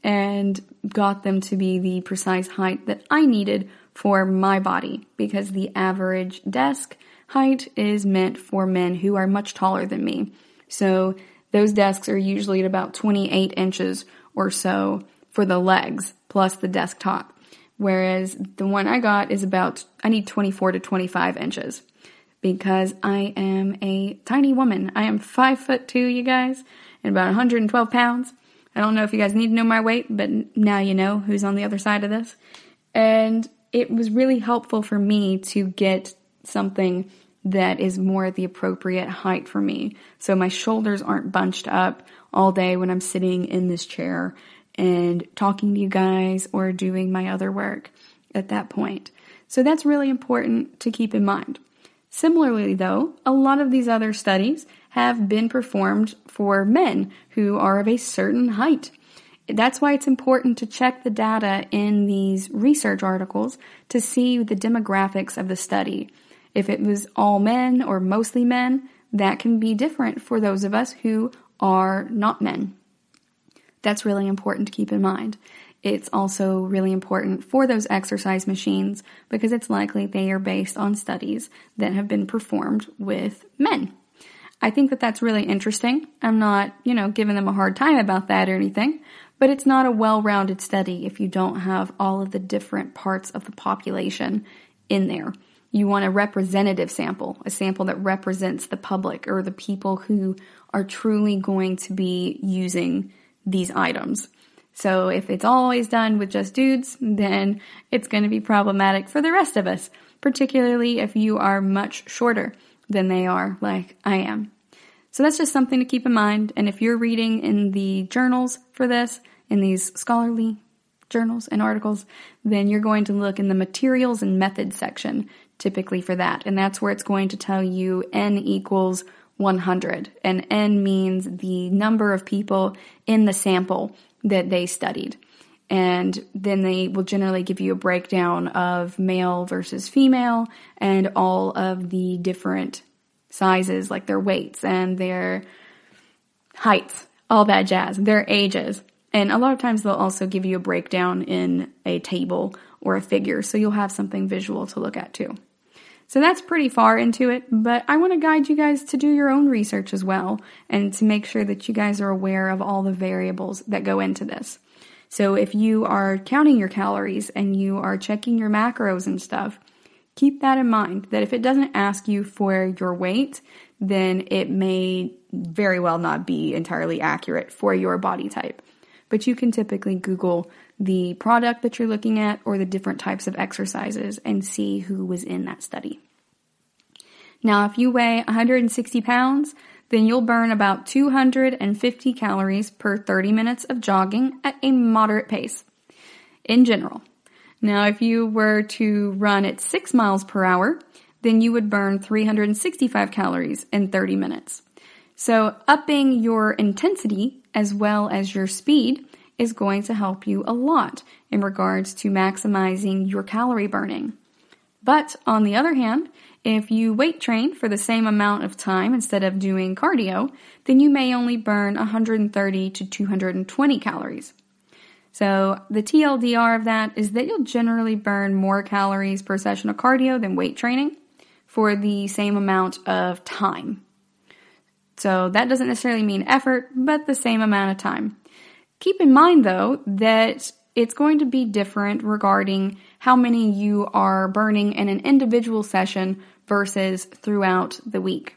Speaker 2: and got them to be the precise height that I needed for my body, because the average desk height is meant for men who are much taller than me. So those desks are usually at about 28 inches or so for the legs plus the desktop. Whereas the one I got is I need 24 to 25 inches because I am a tiny woman. I am 5'2", you guys, and about 112 pounds. I don't know if you guys need to know my weight, but now you know who's on the other side of this. And it was really helpful for me to get something that is more at the appropriate height for me. So my shoulders aren't bunched up all day when I'm sitting in this chair and talking to you guys or doing my other work at that point. So that's really important to keep in mind. Similarly, though, a lot of these other studies have been performed for men who are of a certain height. That's why it's important to check the data in these research articles to see the demographics of the study. If it was all men or mostly men, that can be different for those of us who are not men. That's really important to keep in mind. It's also really important for those exercise machines because it's likely they are based on studies that have been performed with men. I think that that's really interesting. I'm not, giving them a hard time about that or anything, but it's not a well-rounded study if you don't have all of the different parts of the population in there. You want a representative sample, a sample that represents the public or the people who are truly going to be using these items. So if it's always done with just dudes, then it's going to be problematic for the rest of us, particularly if you are much shorter than they are, like I am. So that's just something to keep in mind. And if you're reading in the journals for this, in these scholarly journals and articles, then you're going to look in the materials and methods section typically for that. And that's where it's going to tell you N equals 100. And N means the number of people in the sample that they studied. And then they will generally give you a breakdown of male versus female and all of the different sizes, like their weights and their heights, all that jazz, their ages. And a lot of times they'll also give you a breakdown in a table or a figure, so you'll have something visual to look at too. So that's pretty far into it, but I want to guide you guys to do your own research as well and to make sure that you guys are aware of all the variables that go into this. So if you are counting your calories and you are checking your macros and stuff, keep that in mind, that if it doesn't ask you for your weight, then it may very well not be entirely accurate for your body type. But you can typically Google the product that you're looking at or the different types of exercises and see who was in that study. Now, if you weigh 160 pounds, then you'll burn about 250 calories per 30 minutes of jogging at a moderate pace in general. Now, if you were to run at 6 miles per hour, then you would burn 365 calories in 30 minutes. So upping your intensity as well as your speed is going to help you a lot in regards to maximizing your calorie burning. But on the other hand, if you weight train for the same amount of time instead of doing cardio, then you may only burn 130 to 220 calories. So the TLDR of that is that you'll generally burn more calories per session of cardio than weight training for the same amount of time. So that doesn't necessarily mean effort, but the same amount of time. Keep in mind, though, that it's going to be different regarding how many you are burning in an individual session versus throughout the week.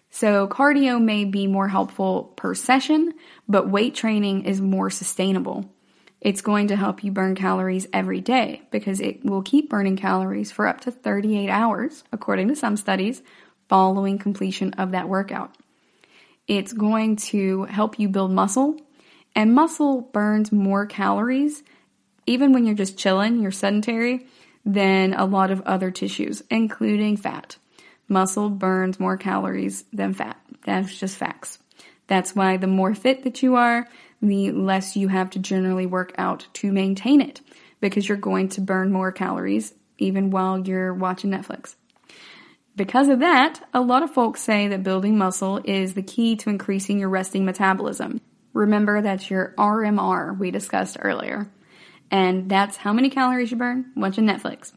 Speaker 2: So cardio may be more helpful per session, but weight training is more sustainable. It's going to help you burn calories every day because it will keep burning calories for up to 38 hours, according to some studies, following completion of that workout. It's going to help you build muscle, and muscle burns more calories, even when you're just chilling, you're sedentary, than a lot of other tissues, including fat. Muscle burns more calories than fat. That's just facts. That's why the more fit that you are, the less you have to generally work out to maintain it, because you're going to burn more calories even while you're watching Netflix. Because of that, a lot of folks say that building muscle is the key to increasing your resting metabolism. Remember, that's your RMR we discussed earlier. And that's how many calories you burn watching Netflix.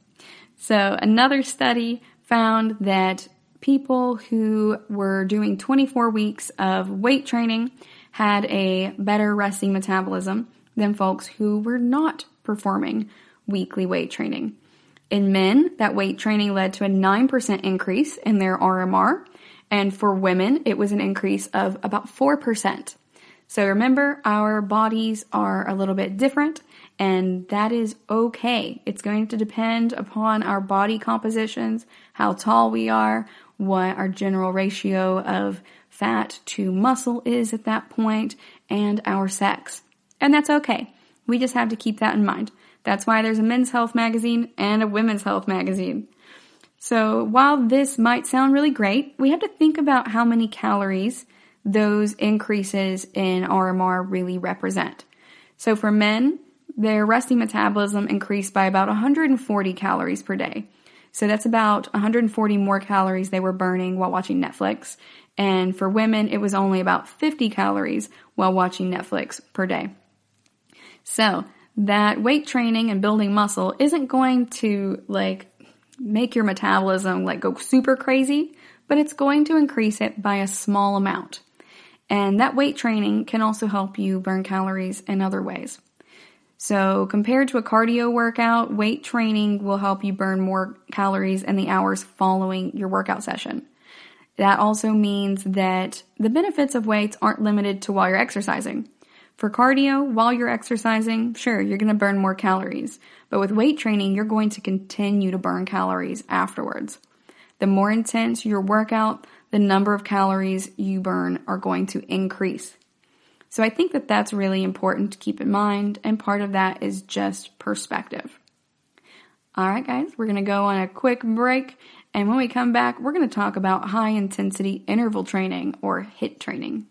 Speaker 2: So another study found that people who were doing 24 weeks of weight training had a better resting metabolism than folks who were not performing weekly weight training. In men, that weight training led to a 9% increase in their RMR, and for women, it was an increase of about 4%. So remember, our bodies are a little bit different, and that is okay. It's going to depend upon our body compositions, how tall we are, what our general ratio of fat to muscle is at that point, and our sex. And that's okay. We just have to keep that in mind. That's why there's a men's health magazine and a women's health magazine. So while this might sound really great, we have to think about how many calories those increases in RMR really represent. So for men, their resting metabolism increased by about 140 calories per day. So that's about 140 more calories they were burning while watching Netflix. And for women, it was only about 50 calories while watching Netflix per day. So that weight training and building muscle isn't going to make your metabolism go super crazy, but it's going to increase it by a small amount. And that weight training can also help you burn calories in other ways. So compared to a cardio workout, weight training will help you burn more calories in the hours following your workout session. That also means that the benefits of weights aren't limited to while you're exercising. For cardio, while you're exercising, sure, you're going to burn more calories. But with weight training, you're going to continue to burn calories afterwards. The more intense your workout, the number of calories you burn are going to increase. So I think that that's really important to keep in mind, and part of that is just perspective. All right, guys, we're going to go on a quick break, and when we come back, we're going to talk about high-intensity interval training, or HIIT training.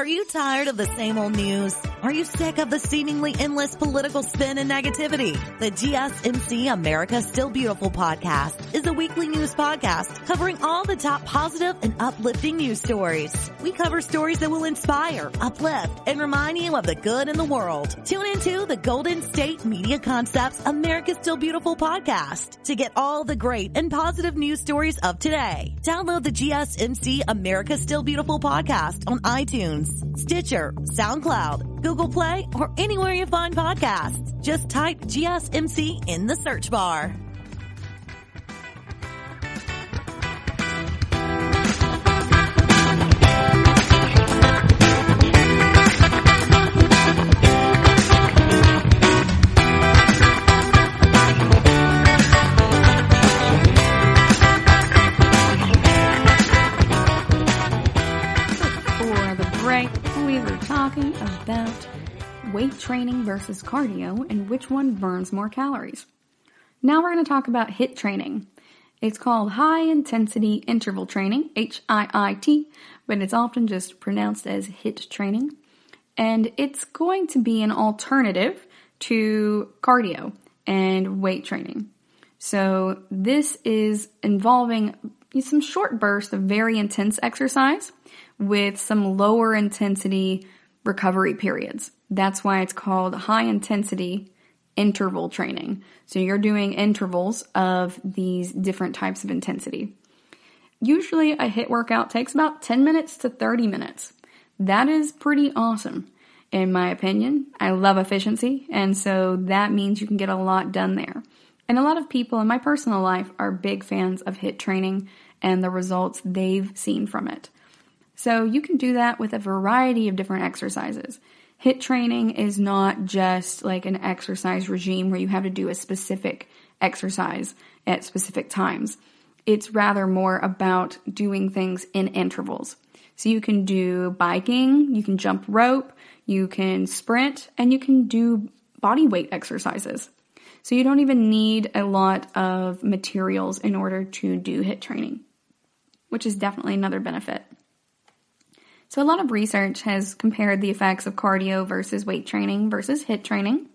Speaker 4: Are you tired of the same old news? Are you sick of the seemingly endless political spin and negativity? The GSMC America Still Beautiful podcast is a weekly news podcast covering all the top positive and uplifting news stories. We cover stories that will inspire, uplift, and remind you of the good in the world. Tune into the Golden State Media Concepts America Still Beautiful podcast to get all the great and positive news stories of today. Download the GSMC America Still Beautiful podcast on iTunes, Stitcher, SoundCloud, Google Play, or anywhere you find podcasts. Just type GSMC in the search bar.
Speaker 2: Talking about weight training versus cardio and which one burns more calories. Now we're going to talk about HIIT training. It's called high intensity interval training, HIIT, but it's often just pronounced as HIIT training. And it's going to be an alternative to cardio and weight training. So this is involving some short bursts of very intense exercise with some lower intensity recovery periods. That's why it's called high intensity interval training. So you're doing intervals of these different types of intensity. Usually a HIIT workout takes about 10 minutes to 30 minutes. That is pretty awesome, in my opinion. I love efficiency, and so that means you can get a lot done there. And a lot of people in my personal life are big fans of HIIT training and the results they've seen from it. So you can do that with a variety of different exercises. HIIT training is not just like an exercise regime where you have to do a specific exercise at specific times. It's rather more about doing things in intervals. So you can do biking, you can jump rope, you can sprint, and you can do body weight exercises. So you don't even need a lot of materials in order to do HIIT training, which is definitely another benefit. So a lot of research has compared the effects of cardio versus weight training versus HIIT training,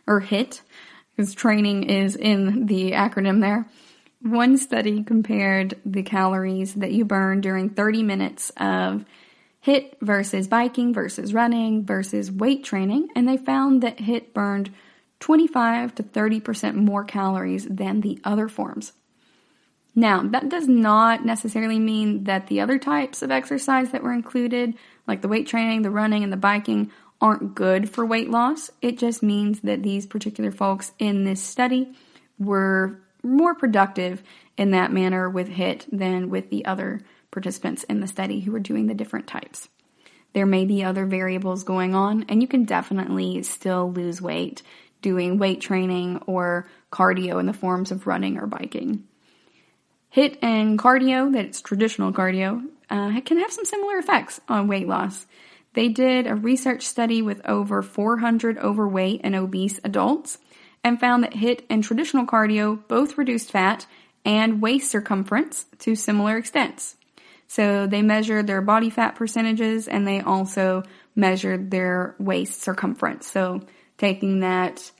Speaker 2: or HIIT, because training is in the acronym there. One study compared the calories that you burn during 30 minutes of HIIT versus biking versus running versus weight training, and they found that HIIT burned 25 to 30% more calories than the other forms. Now, that does not necessarily mean that the other types of exercise that were included, like the weight training, the running, and the biking, aren't good for weight loss. It just means that these particular folks in this study were more productive in that manner with HIIT than with the other participants in the study who were doing the different types. There may be other variables going on, and you can definitely still lose weight doing weight training or cardio in the forms of running or biking. HIIT and cardio, that's traditional cardio, can have some similar effects on weight loss. They did a research study with over 400 overweight and obese adults and found that HIIT and traditional cardio both reduced fat and waist circumference to similar extents. So they measured their body fat percentages and they also measured their waist circumference. So taking that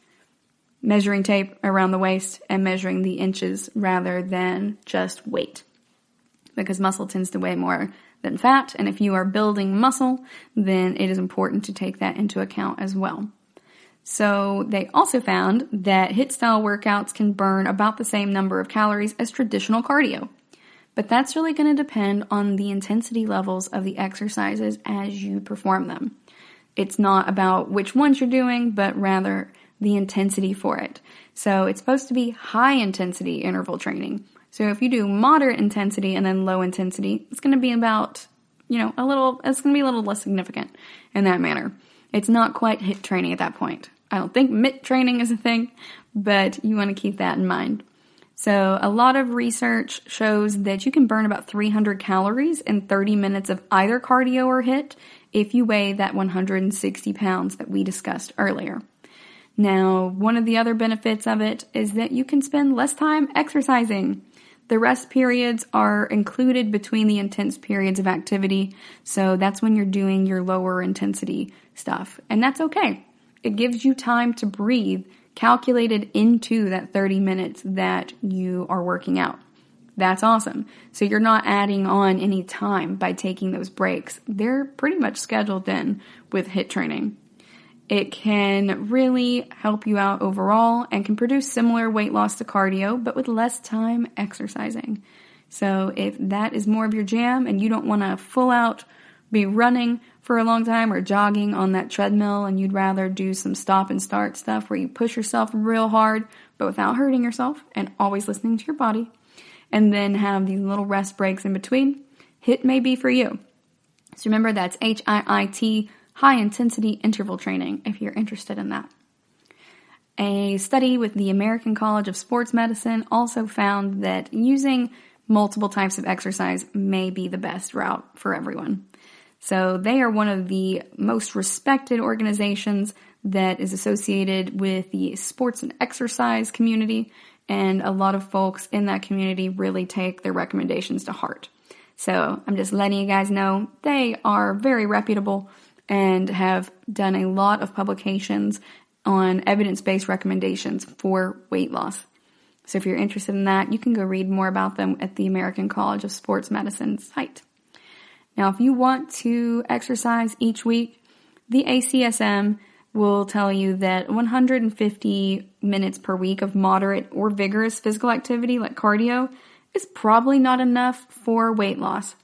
Speaker 2: measuring tape around the waist and measuring the inches rather than just weight. Because muscle tends to weigh more than fat, and if you are building muscle, then it is important to take that into account as well. So they also found that HIIT-style workouts can burn about the same number of calories as traditional cardio. But that's really going to depend on the intensity levels of the exercises as you perform them. It's not about which ones you're doing, but rather the intensity for it. So it's supposed to be high intensity interval training. So if you do moderate intensity and then low intensity, it's going to be about, it's going to be a little less significant in that manner. It's not quite HIIT training at that point. I don't think MIT training is a thing, but you want to keep that in mind. So a lot of research shows that you can burn about 300 calories in 30 minutes of either cardio or HIIT if you weigh that 160 pounds that we discussed earlier. Now, one of the other benefits of it is that you can spend less time exercising. The rest periods are included between the intense periods of activity, so that's when you're doing your lower intensity stuff, and that's okay. It gives you time to breathe, calculated into that 30 minutes that you are working out. That's awesome. So you're not adding on any time by taking those breaks. They're pretty much scheduled in with HIIT training. It can really help you out overall and can produce similar weight loss to cardio, but with less time exercising. So if that is more of your jam and you don't want to full out be running for a long time or jogging on that treadmill, and you'd rather do some stop and start stuff where you push yourself real hard but without hurting yourself and always listening to your body, and then have these little rest breaks in between, HIIT may be for you. So remember, that's HIIT, high intensity interval training, if you're interested in that. A study with the American College of Sports Medicine also found that using multiple types of exercise may be the best route for everyone. So they are one of the most respected organizations that is associated with the sports and exercise community, and a lot of folks in that community really take their recommendations to heart. So I'm just letting you guys know they are very reputable and have done a lot of publications on evidence-based recommendations for weight loss. So if you're interested in that, you can go read more about them at the American College of Sports Medicine site. Now, if you want to exercise each week, the ACSM will tell you that 150 minutes per week of moderate or vigorous physical activity like cardio is probably not enough for weight loss.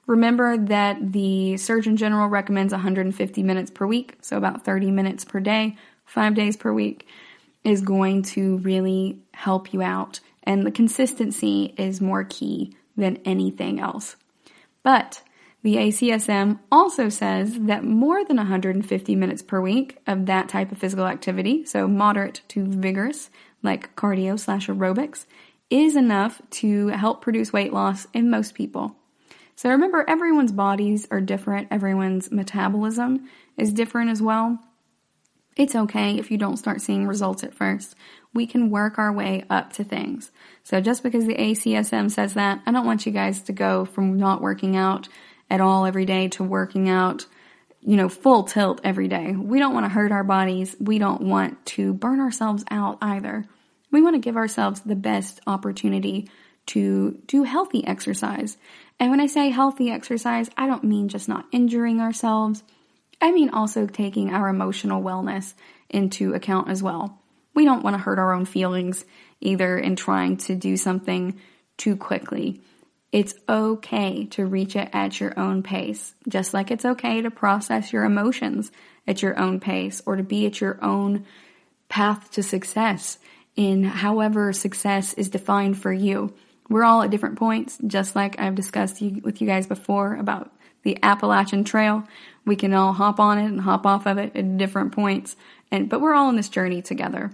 Speaker 2: Remember that the Surgeon General recommends 150 minutes per week, so about 30 minutes per day, 5 days per week, is going to really help you out. And the consistency is more key than anything else. But the ACSM also says that more than 150 minutes per week of that type of physical activity, so moderate to vigorous, like cardio/aerobics, is enough to help produce weight loss in most people. So remember, everyone's bodies are different. Everyone's metabolism is different as well. It's okay if you don't start seeing results at first. We can work our way up to things. So just because the ACSM says that, I don't want you guys to go from not working out at all every day to working out, full tilt every day. We don't want to hurt our bodies. We don't want to burn ourselves out either. We want to give ourselves the best opportunity to do healthy exercise. And when I say healthy exercise, I don't mean just not injuring ourselves. I mean also taking our emotional wellness into account as well. We don't want to hurt our own feelings either in trying to do something too quickly. It's okay to reach it at your own pace, just like it's okay to process your emotions at your own pace or to be at your own path to success in however success is defined for you. We're all at different points, just like I've discussed with you guys before about the Appalachian Trail. We can all hop on it and hop off of it at different points, but we're all on this journey together,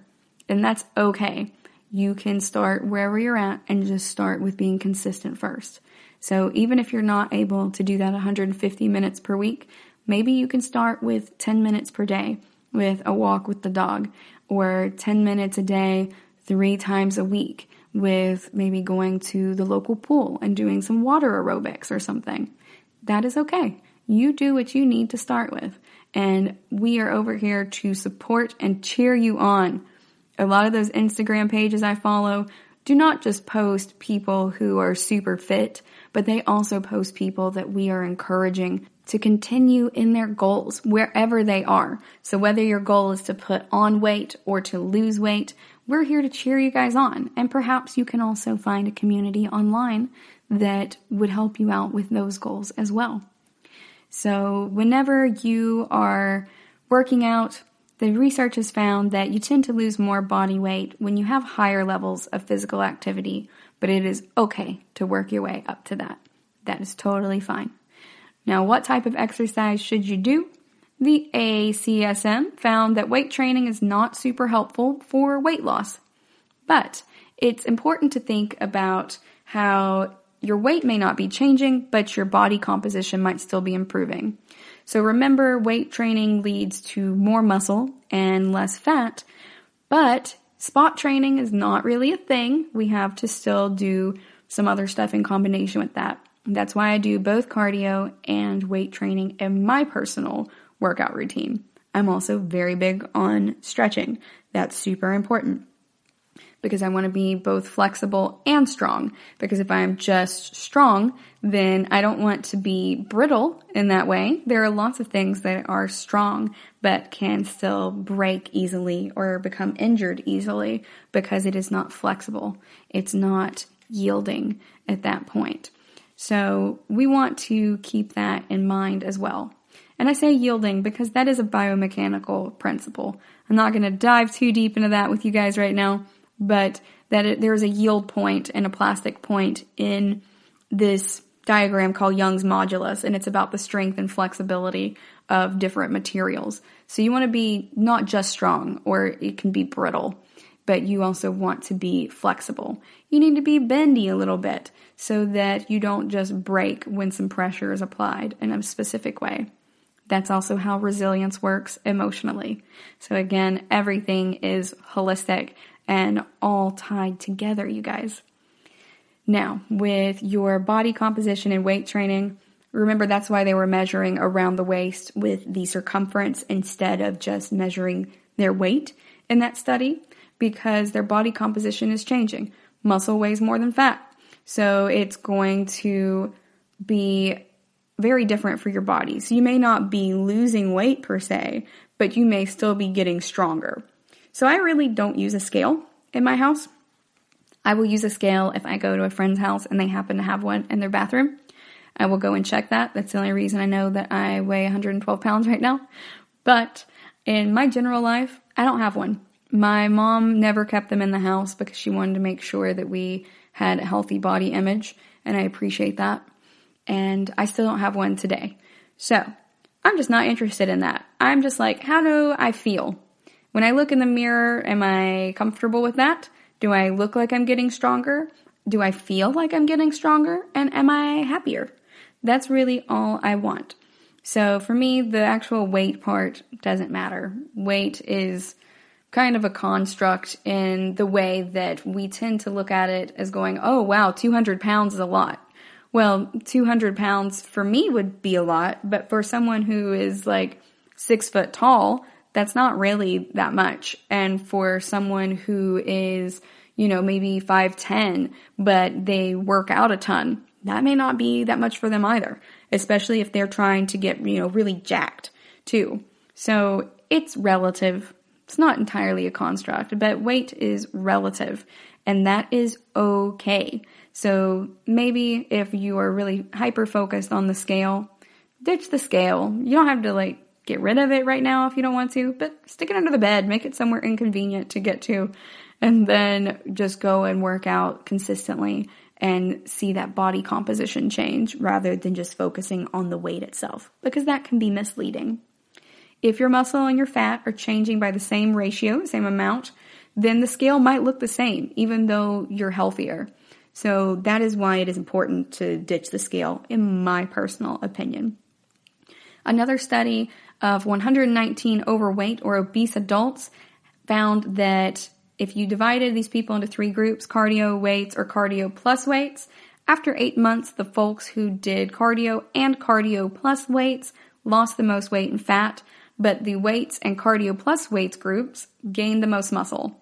Speaker 2: and that's okay. You can start wherever you're at and just start with being consistent first. So even if you're not able to do that 150 minutes per week, maybe you can start with 10 minutes per day with a walk with the dog, or 10 minutes a day 3 times a week with maybe going to the local pool and doing some water aerobics or something. That is okay. You do what you need to start with. And we are over here to support and cheer you on. A lot of those Instagram pages I follow do not just post people who are super fit, but they also post people that we are encouraging to continue in their goals wherever they are. So whether your goal is to put on weight or to lose weight, we're here to cheer you guys on. And perhaps you can also find a community online that would help you out with those goals as well. So whenever you are working out, the research has found that you tend to lose more body weight when you have higher levels of physical activity, but it is okay to work your way up to that. That is totally fine. Now, what type of exercise should you do? The ACSM found that weight training is not super helpful for weight loss, but it's important to think about how your weight may not be changing, but your body composition might still be improving. So remember, weight training leads to more muscle and less fat, but spot training is not really a thing. We have to still do some other stuff in combination with that. That's why I do both cardio and weight training in my personal workout routine. I'm also very big on stretching. That's super important because I want to be both flexible and strong. Because if I'm just strong, then I don't want to be brittle in that way. There are lots of things that are strong but can still break easily or become injured easily because it is not flexible. It's not yielding at that point. So we want to keep that in mind as well. And I say yielding because that is a biomechanical principle. I'm not going to dive too deep into that with you guys right now, but there's a yield point and a plastic point in this diagram called Young's modulus, and it's about the strength and flexibility of different materials. So you want to be not just strong, or it can be brittle, but you also want to be flexible. You need to be bendy a little bit so that you don't just break when some pressure is applied in a specific way. That's also how resilience works emotionally. So again, everything is holistic and all tied together, you guys. Now, with your body composition and weight training, remember that's why they were measuring around the waist with the circumference instead of just measuring their weight in that study, because their body composition is changing. Muscle weighs more than fat. So it's going to be very different for your body. So you may not be losing weight per se, but you may still be getting stronger. So I really don't use a scale in my house. I will use a scale if I go to a friend's house and they happen to have one in their bathroom. I will go and check that. That's the only reason I know that I weigh 112 pounds right now. But in my general life, I don't have one. My mom never kept them in the house because she wanted to make sure that we had a healthy body image, and I appreciate that. And I still don't have one today. So I'm just not interested in that. I'm just like, how do I feel? When I look in the mirror, am I comfortable with that? Do I look like I'm getting stronger? Do I feel like I'm getting stronger? And am I happier? That's really all I want. So for me, the actual weight part doesn't matter. Weight is kind of a construct in the way that we tend to look at it as going, oh wow, 200 pounds is a lot. Well, 200 pounds for me would be a lot, but for someone who is like 6 foot tall, that's not really that much. And for someone who is, maybe 5'10", but they work out a ton, that may not be that much for them either, especially if they're trying to get, really jacked too. So it's relative. It's not entirely a construct, but weight is relative, and that is okay. So maybe if you are really hyper-focused on the scale, ditch the scale. You don't have to get rid of it right now if you don't want to, but stick it under the bed, make it somewhere inconvenient to get to, and then just go and work out consistently and see that body composition change rather than just focusing on the weight itself, because that can be misleading. If your muscle and your fat are changing by the same ratio, same amount, then the scale might look the same, even though you're healthier. So that is why it is important to ditch the scale, in my personal opinion. Another study of 119 overweight or obese adults found that if you divided these people into 3 groups, cardio weights or cardio plus weights, after 8 months, the folks who did cardio and cardio plus weights lost the most weight and fat, but the weights and cardio plus weights groups gained the most muscle.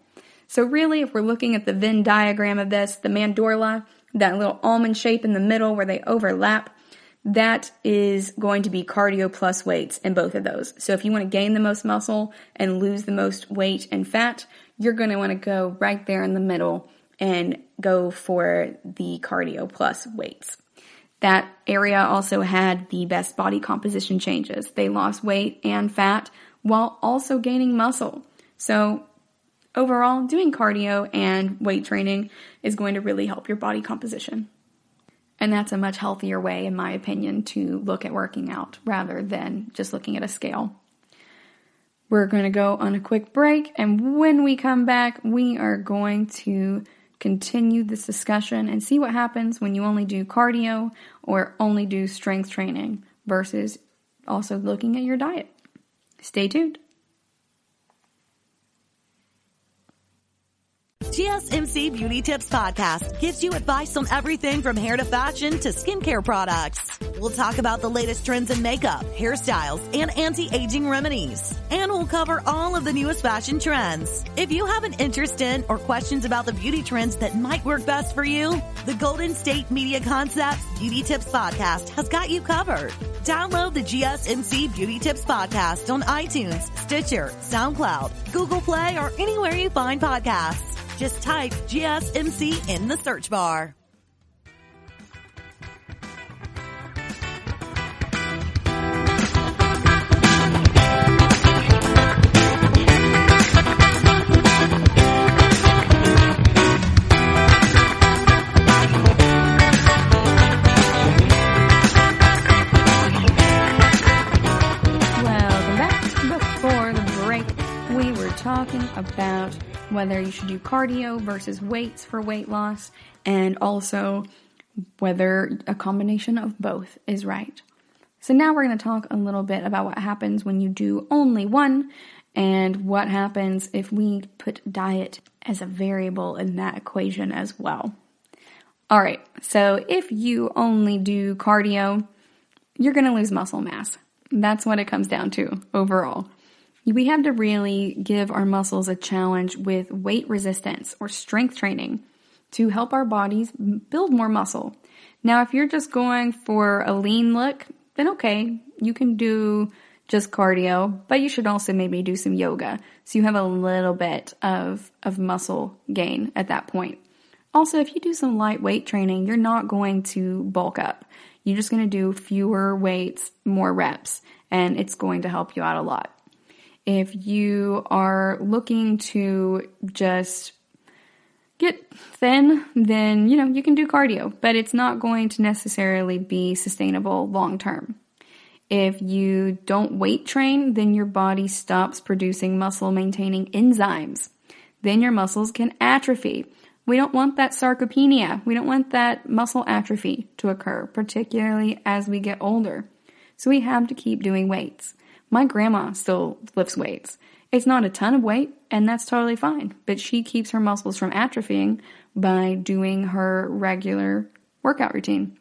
Speaker 2: So really, if we're looking at the Venn diagram of this, the mandorla, that little almond shape in the middle where they overlap, that is going to be cardio plus weights in both of those. So if you want to gain the most muscle and lose the most weight and fat, you're going to want to go right there in the middle and go for the cardio plus weights. That area also had the best body composition changes. They lost weight and fat while also gaining muscle. So overall, doing cardio and weight training is going to really help your body composition. And that's a much healthier way, in my opinion, to look at working out rather than just looking at a scale. We're going to go on a quick break, and when we come back, we are going to continue this discussion and see what happens when you only do cardio or only do strength training versus also looking at your diet. Stay tuned.
Speaker 4: GSMC Beauty Tips Podcast gives you advice on everything from hair to fashion to skincare products. We'll talk about the latest trends in makeup, hairstyles, and anti-aging remedies. And we'll cover all of the newest fashion trends. If you have an interest in or questions about the beauty trends that might work best for you, the Golden State Media Concepts Beauty Tips Podcast has got you covered. Download the GSMC Beauty Tips Podcast on iTunes, Stitcher, SoundCloud, Google Play, or anywhere you find podcasts. Just type GSMC in the search bar.
Speaker 2: Welcome back. Before the break, we were talking about whether you should do cardio versus weights for weight loss, and also whether a combination of both is right. So now we're going to talk a little bit about what happens when you do only one, and what happens if we put diet as a variable in that equation as well. Alright, so if you only do cardio, you're going to lose muscle mass. That's what it comes down to overall. We have to really give our muscles a challenge with weight resistance or strength training to help our bodies build more muscle. Now, if you're just going for a lean look, then okay, you can do just cardio, but you should also maybe do some yoga so you have a little bit of muscle gain at that point. Also, if you do some light weight training, you're not going to bulk up. You're just going to do fewer weights, more reps, and it's going to help you out a lot. If you are looking to just get thin, then, you can do cardio, but it's not going to necessarily be sustainable long term. If you don't weight train, then your body stops producing muscle maintaining enzymes. Then your muscles can atrophy. We don't want that sarcopenia. We don't want that muscle atrophy to occur, particularly as we get older. So we have to keep doing weights. My grandma still lifts weights. It's not a ton of weight, and that's totally fine. But she keeps her muscles from atrophying by doing her regular workout routine.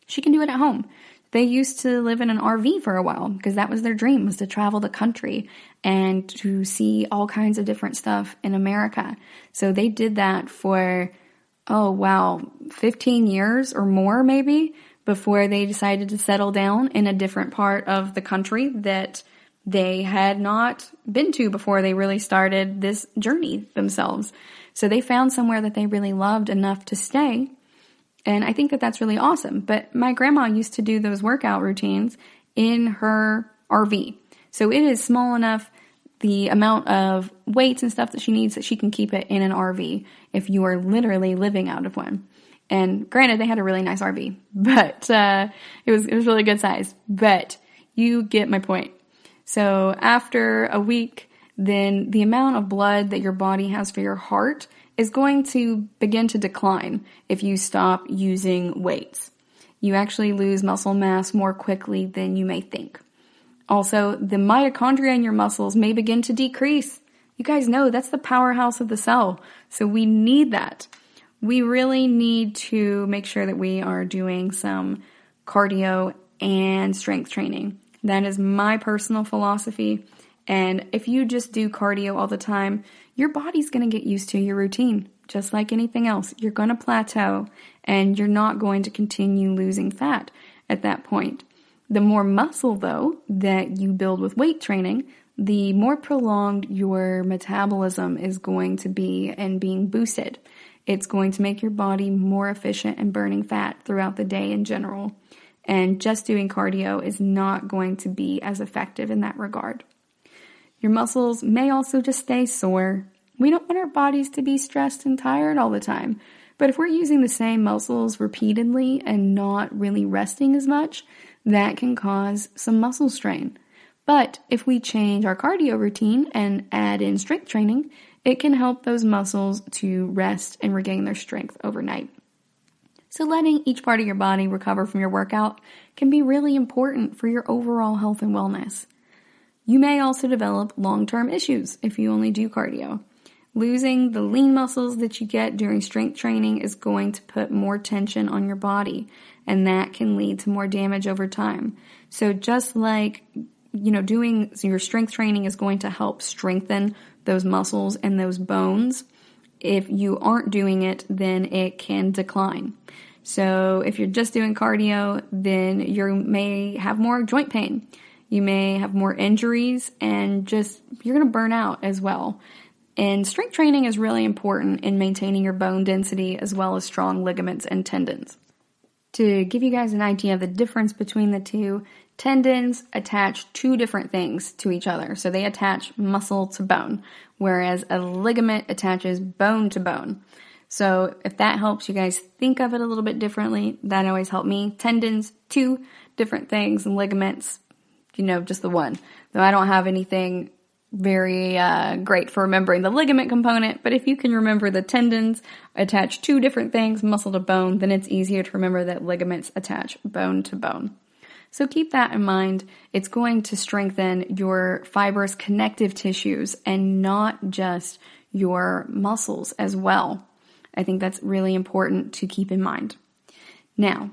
Speaker 2: She can do it at home. They used to live in an RV for a while because that was their dream, was to travel the country and to see all kinds of different stuff in America. So they did that for, 15 years or more maybe, before they decided to settle down in a different part of the country that they had not been to before they really started this journey themselves. So they found somewhere that they really loved enough to stay. And I think that that's really awesome. But my grandma used to do those workout routines in her RV. So it is small enough, the amount of weights and stuff that she needs, that she can keep it in an RV if you are literally living out of one. And granted, they had a really nice RV, but it was really good size. But you get my point. So after a week, then the amount of blood that your body has for your heart is going to begin to decline if you stop using weights. You actually lose muscle mass more quickly than you may think. Also, the mitochondria in your muscles may begin to decrease. You guys know that's the powerhouse of the cell, so we need that. We really need to make sure that we are doing some cardio and strength training. That is my personal philosophy. And if you just do cardio all the time, your body's going to get used to your routine. Just like anything else, you're going to plateau and you're not going to continue losing fat at that point. The more muscle, though, that you build with weight training, the more prolonged your metabolism is going to be and being boosted. It's going to make your body more efficient in burning fat throughout the day in general. And just doing cardio is not going to be as effective in that regard. Your muscles may also just stay sore. We don't want our bodies to be stressed and tired all the time. But if we're using the same muscles repeatedly and not really resting as much, that can cause some muscle strain. But if we change our cardio routine and add in strength training, it can help those muscles to rest and regain their strength overnight. So letting each part of your body recover from your workout can be really important for your overall health and wellness. You may also develop long-term issues if you only do cardio. Losing the lean muscles that you get during strength training is going to put more tension on your body, and that can lead to more damage over time. So just like, doing your strength training is going to help strengthen those muscles and those bones, if you aren't doing it, then it can decline. So if you're just doing cardio, then you may have more joint pain. You may have more injuries, and you're going to burn out as well. And strength training is really important in maintaining your bone density as well as strong ligaments and tendons. To give you guys an idea of the difference between the two, tendons attach two different things to each other. So they attach muscle to bone, whereas a ligament attaches bone to bone. So if that helps you guys think of it a little bit differently, that always helped me. Tendons, two different things, and ligaments, just the one. Though I don't have anything very great for remembering the ligament component, but if you can remember the tendons attach two different things, muscle to bone, then it's easier to remember that ligaments attach bone to bone. So keep that in mind. It's going to strengthen your fibrous connective tissues and not just your muscles as well. I think that's really important to keep in mind. Now,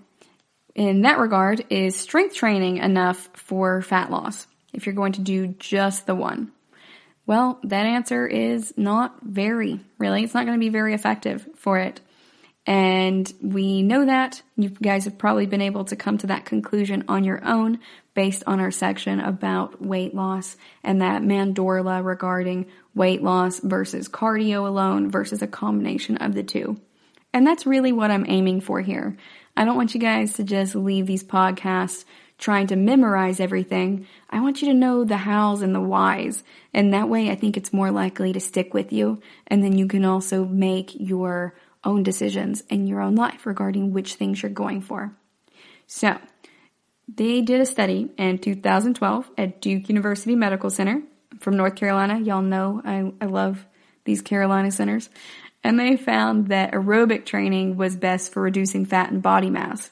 Speaker 2: in that regard, is strength training enough for fat loss if you're going to do just the one? Well, that answer is not very, really. It's not going to be very effective for it. And we know that. You guys have probably been able to come to that conclusion on your own based on our section about weight loss and that mandorla regarding weight loss versus cardio alone versus a combination of the two. And that's really what I'm aiming for here. I don't want you guys to just leave these podcasts trying to memorize everything. I want you to know the hows and the whys. And that way I think it's more likely to stick with you. And then you can also make your own decisions in your own life regarding which things you're going for. So, they did a study in 2012 at Duke University Medical Center from North Carolina. Y'all know I love these Carolina centers. And they found that aerobic training was best for reducing fat and body mass.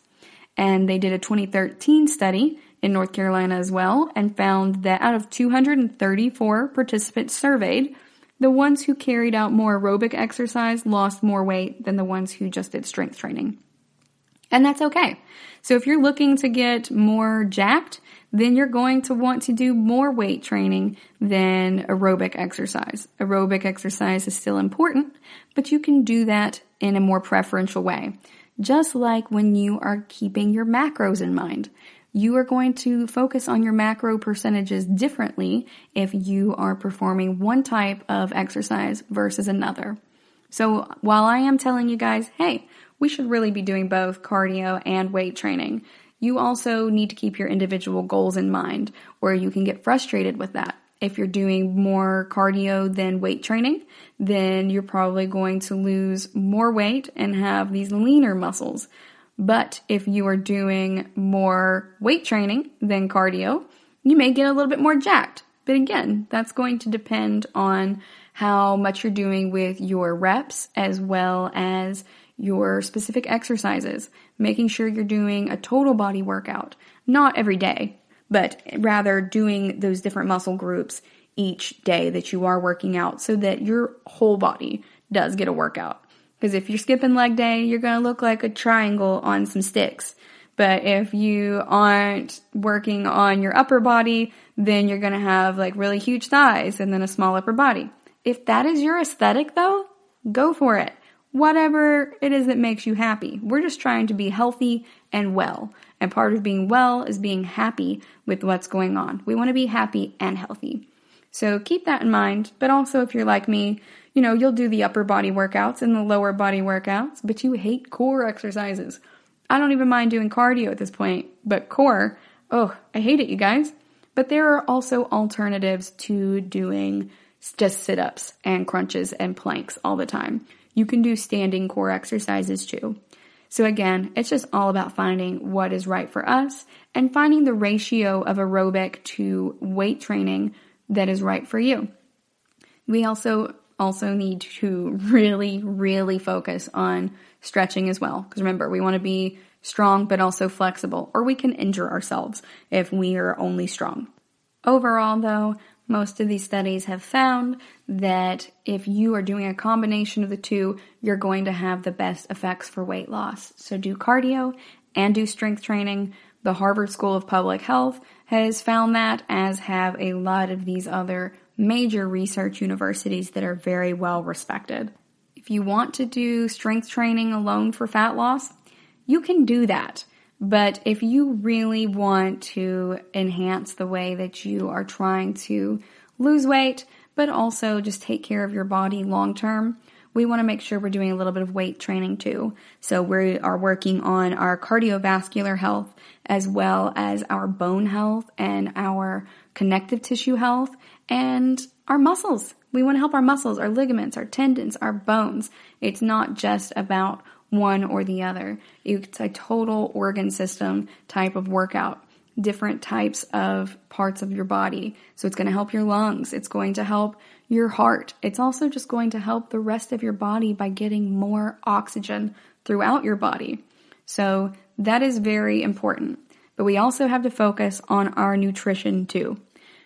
Speaker 2: And they did a 2013 study in North Carolina as well and found that out of 234 participants surveyed, the ones who carried out more aerobic exercise lost more weight than the ones who just did strength training. And that's okay. So if you're looking to get more jacked, then you're going to want to do more weight training than aerobic exercise. Aerobic exercise is still important, but you can do that in a more preferential way. Just like when you are keeping your macros in mind. You are going to focus on your macro percentages differently if you are performing one type of exercise versus another. So while I am telling you guys, hey, we should really be doing both cardio and weight training, you also need to keep your individual goals in mind, or you can get frustrated with that. If you're doing more cardio than weight training, then you're probably going to lose more weight and have these leaner muscles. But if you are doing more weight training than cardio, you may get a little bit more jacked. But again, that's going to depend on how much you're doing with your reps as well as your specific exercises. Making sure you're doing a total body workout, not every day, but rather doing those different muscle groups each day that you are working out so that your whole body does get a workout. Because if you're skipping leg day, you're going to look like a triangle on some sticks. But if you aren't working on your upper body, then you're going to have like really huge thighs and then a small upper body. If that is your aesthetic though, go for it. Whatever it is that makes you happy. We're just trying to be healthy and well. And part of being well is being happy with what's going on. We want to be happy and healthy. So keep that in mind. But also if you're like me, you'll do the upper body workouts and the lower body workouts, but you hate core exercises. I don't even mind doing cardio at this point, but core, I hate it, you guys. But there are also alternatives to doing just sit-ups and crunches and planks all the time. You can do standing core exercises too. So again, it's just all about finding what is right for us and finding the ratio of aerobic to weight training that is right for you. We also need to really, really focus on stretching as well. Because remember, we want to be strong but also flexible, or we can injure ourselves if we are only strong. Overall though, Most of these studies have found that if you are doing a combination of the two, you're going to have the best effects for weight loss. So do cardio and do strength training. The Harvard School of Public Health has found that, as have a lot of these other major research universities that are very well respected. If you want to do strength training alone for fat loss, you can do that. But if you really want to enhance the way that you are trying to lose weight, but also just take care of your body long term, we want to make sure we're doing a little bit of weight training too. So we are working on our cardiovascular health as well as our bone health and our connective tissue health and our muscles. We want to help our muscles, our ligaments, our tendons, our bones. It's not just about one or the other. It's a total organ system type of workout, different types of parts of your body. So it's going to help your lungs. It's going to help your heart. It's also just going to help the rest of your body by getting more oxygen throughout your body. So that is very important. But we also have to focus on our nutrition too.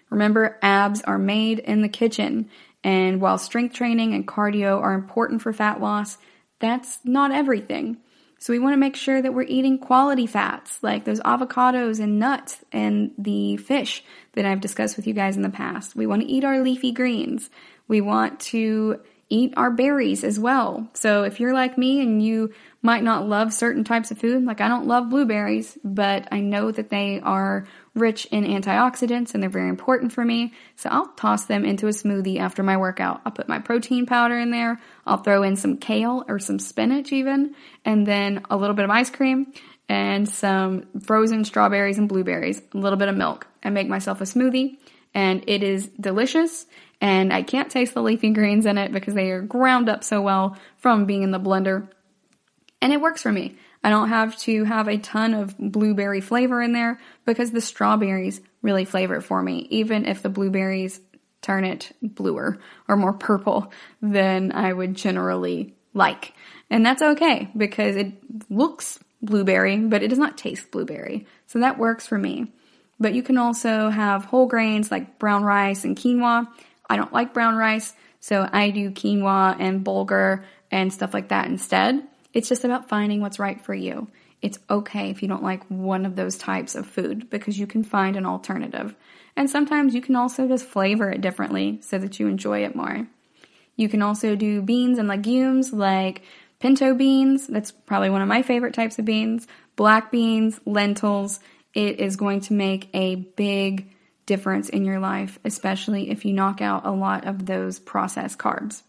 Speaker 2: Remember, abs are made in the kitchen. And while strength training and cardio are important for fat loss, that's not everything. So we want to make sure that we're eating quality fats like those avocados and nuts and the fish that I've discussed with you guys in the past. We want to eat our leafy greens. We want to eat our berries as well. So if you're like me and you might not love certain types of food, like I don't love blueberries, but I know that they are rich in antioxidants and they're very important for me. So I'll toss them into a smoothie after my workout. I'll put my protein powder in there. I'll throw in some kale or some spinach even, and then a little bit of ice cream and some frozen strawberries and blueberries, a little bit of milk. I make myself a smoothie and it is delicious. And I can't taste the leafy greens in it because they are ground up so well from being in the blender. And it works for me. I don't have to have a ton of blueberry flavor in there because the strawberries really flavor it for me. Even if the blueberries turn it bluer or more purple than I would generally like. And that's okay because it looks blueberry, but it does not taste blueberry. So that works for me. But you can also have whole grains like brown rice and quinoa. I don't like brown rice, so I do quinoa and bulgur and stuff like that instead. It's just about finding what's right for you. It's okay if you don't like one of those types of food because you can find an alternative. And sometimes you can also just flavor it differently so that you enjoy it more. You can also do beans and legumes like pinto beans. That's probably one of my favorite types of beans. Black beans, lentils. It is going to make a big difference in your life, especially if you knock out a lot of those processed carbs.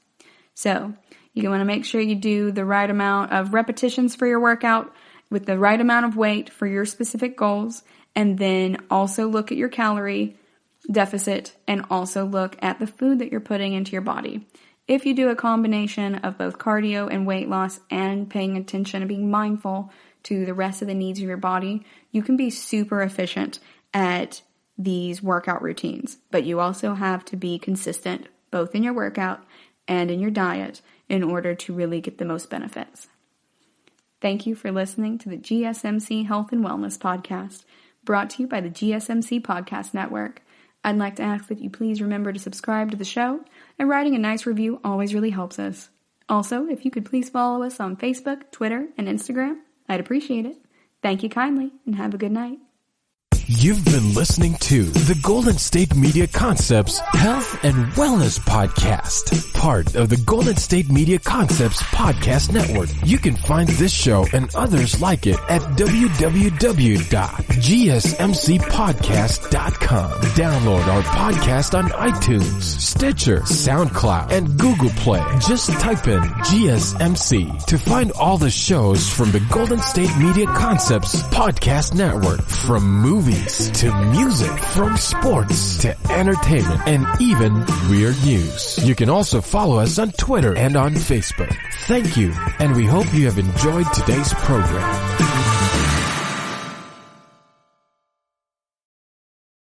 Speaker 2: So you want to make sure you do the right amount of repetitions for your workout with the right amount of weight for your specific goals, and then also look at your calorie deficit and also look at the food that you're putting into your body. If you do a combination of both cardio and weight loss and paying attention and being mindful to the rest of the needs of your body, you can be super efficient at these workout routines. But you also have to be consistent both in your workout and in your diet in order to really get the most benefits. Thank you for listening to the GSMC Health and Wellness Podcast, brought to you by the GSMC Podcast Network. I'd like to ask that you please remember to subscribe to the show, and writing a nice review always really helps us. Also, if you could please follow us on Facebook, Twitter, and Instagram, I'd appreciate it. Thank you kindly, and have a good night.
Speaker 1: You've been listening to the Golden State Media Concepts Health and Wellness Podcast, part of the Golden State Media Concepts Podcast Network. You can find this show and others like it at www.gsmcpodcast.com. Download our podcast on iTunes, Stitcher, SoundCloud, and Google Play. Just type in GSMC to find all the shows from the Golden State Media Concepts Podcast Network, from movies to music, from sports to entertainment, and even weird news. You can also follow us on Twitter and on Facebook. Thank you, and we hope you have enjoyed today's program.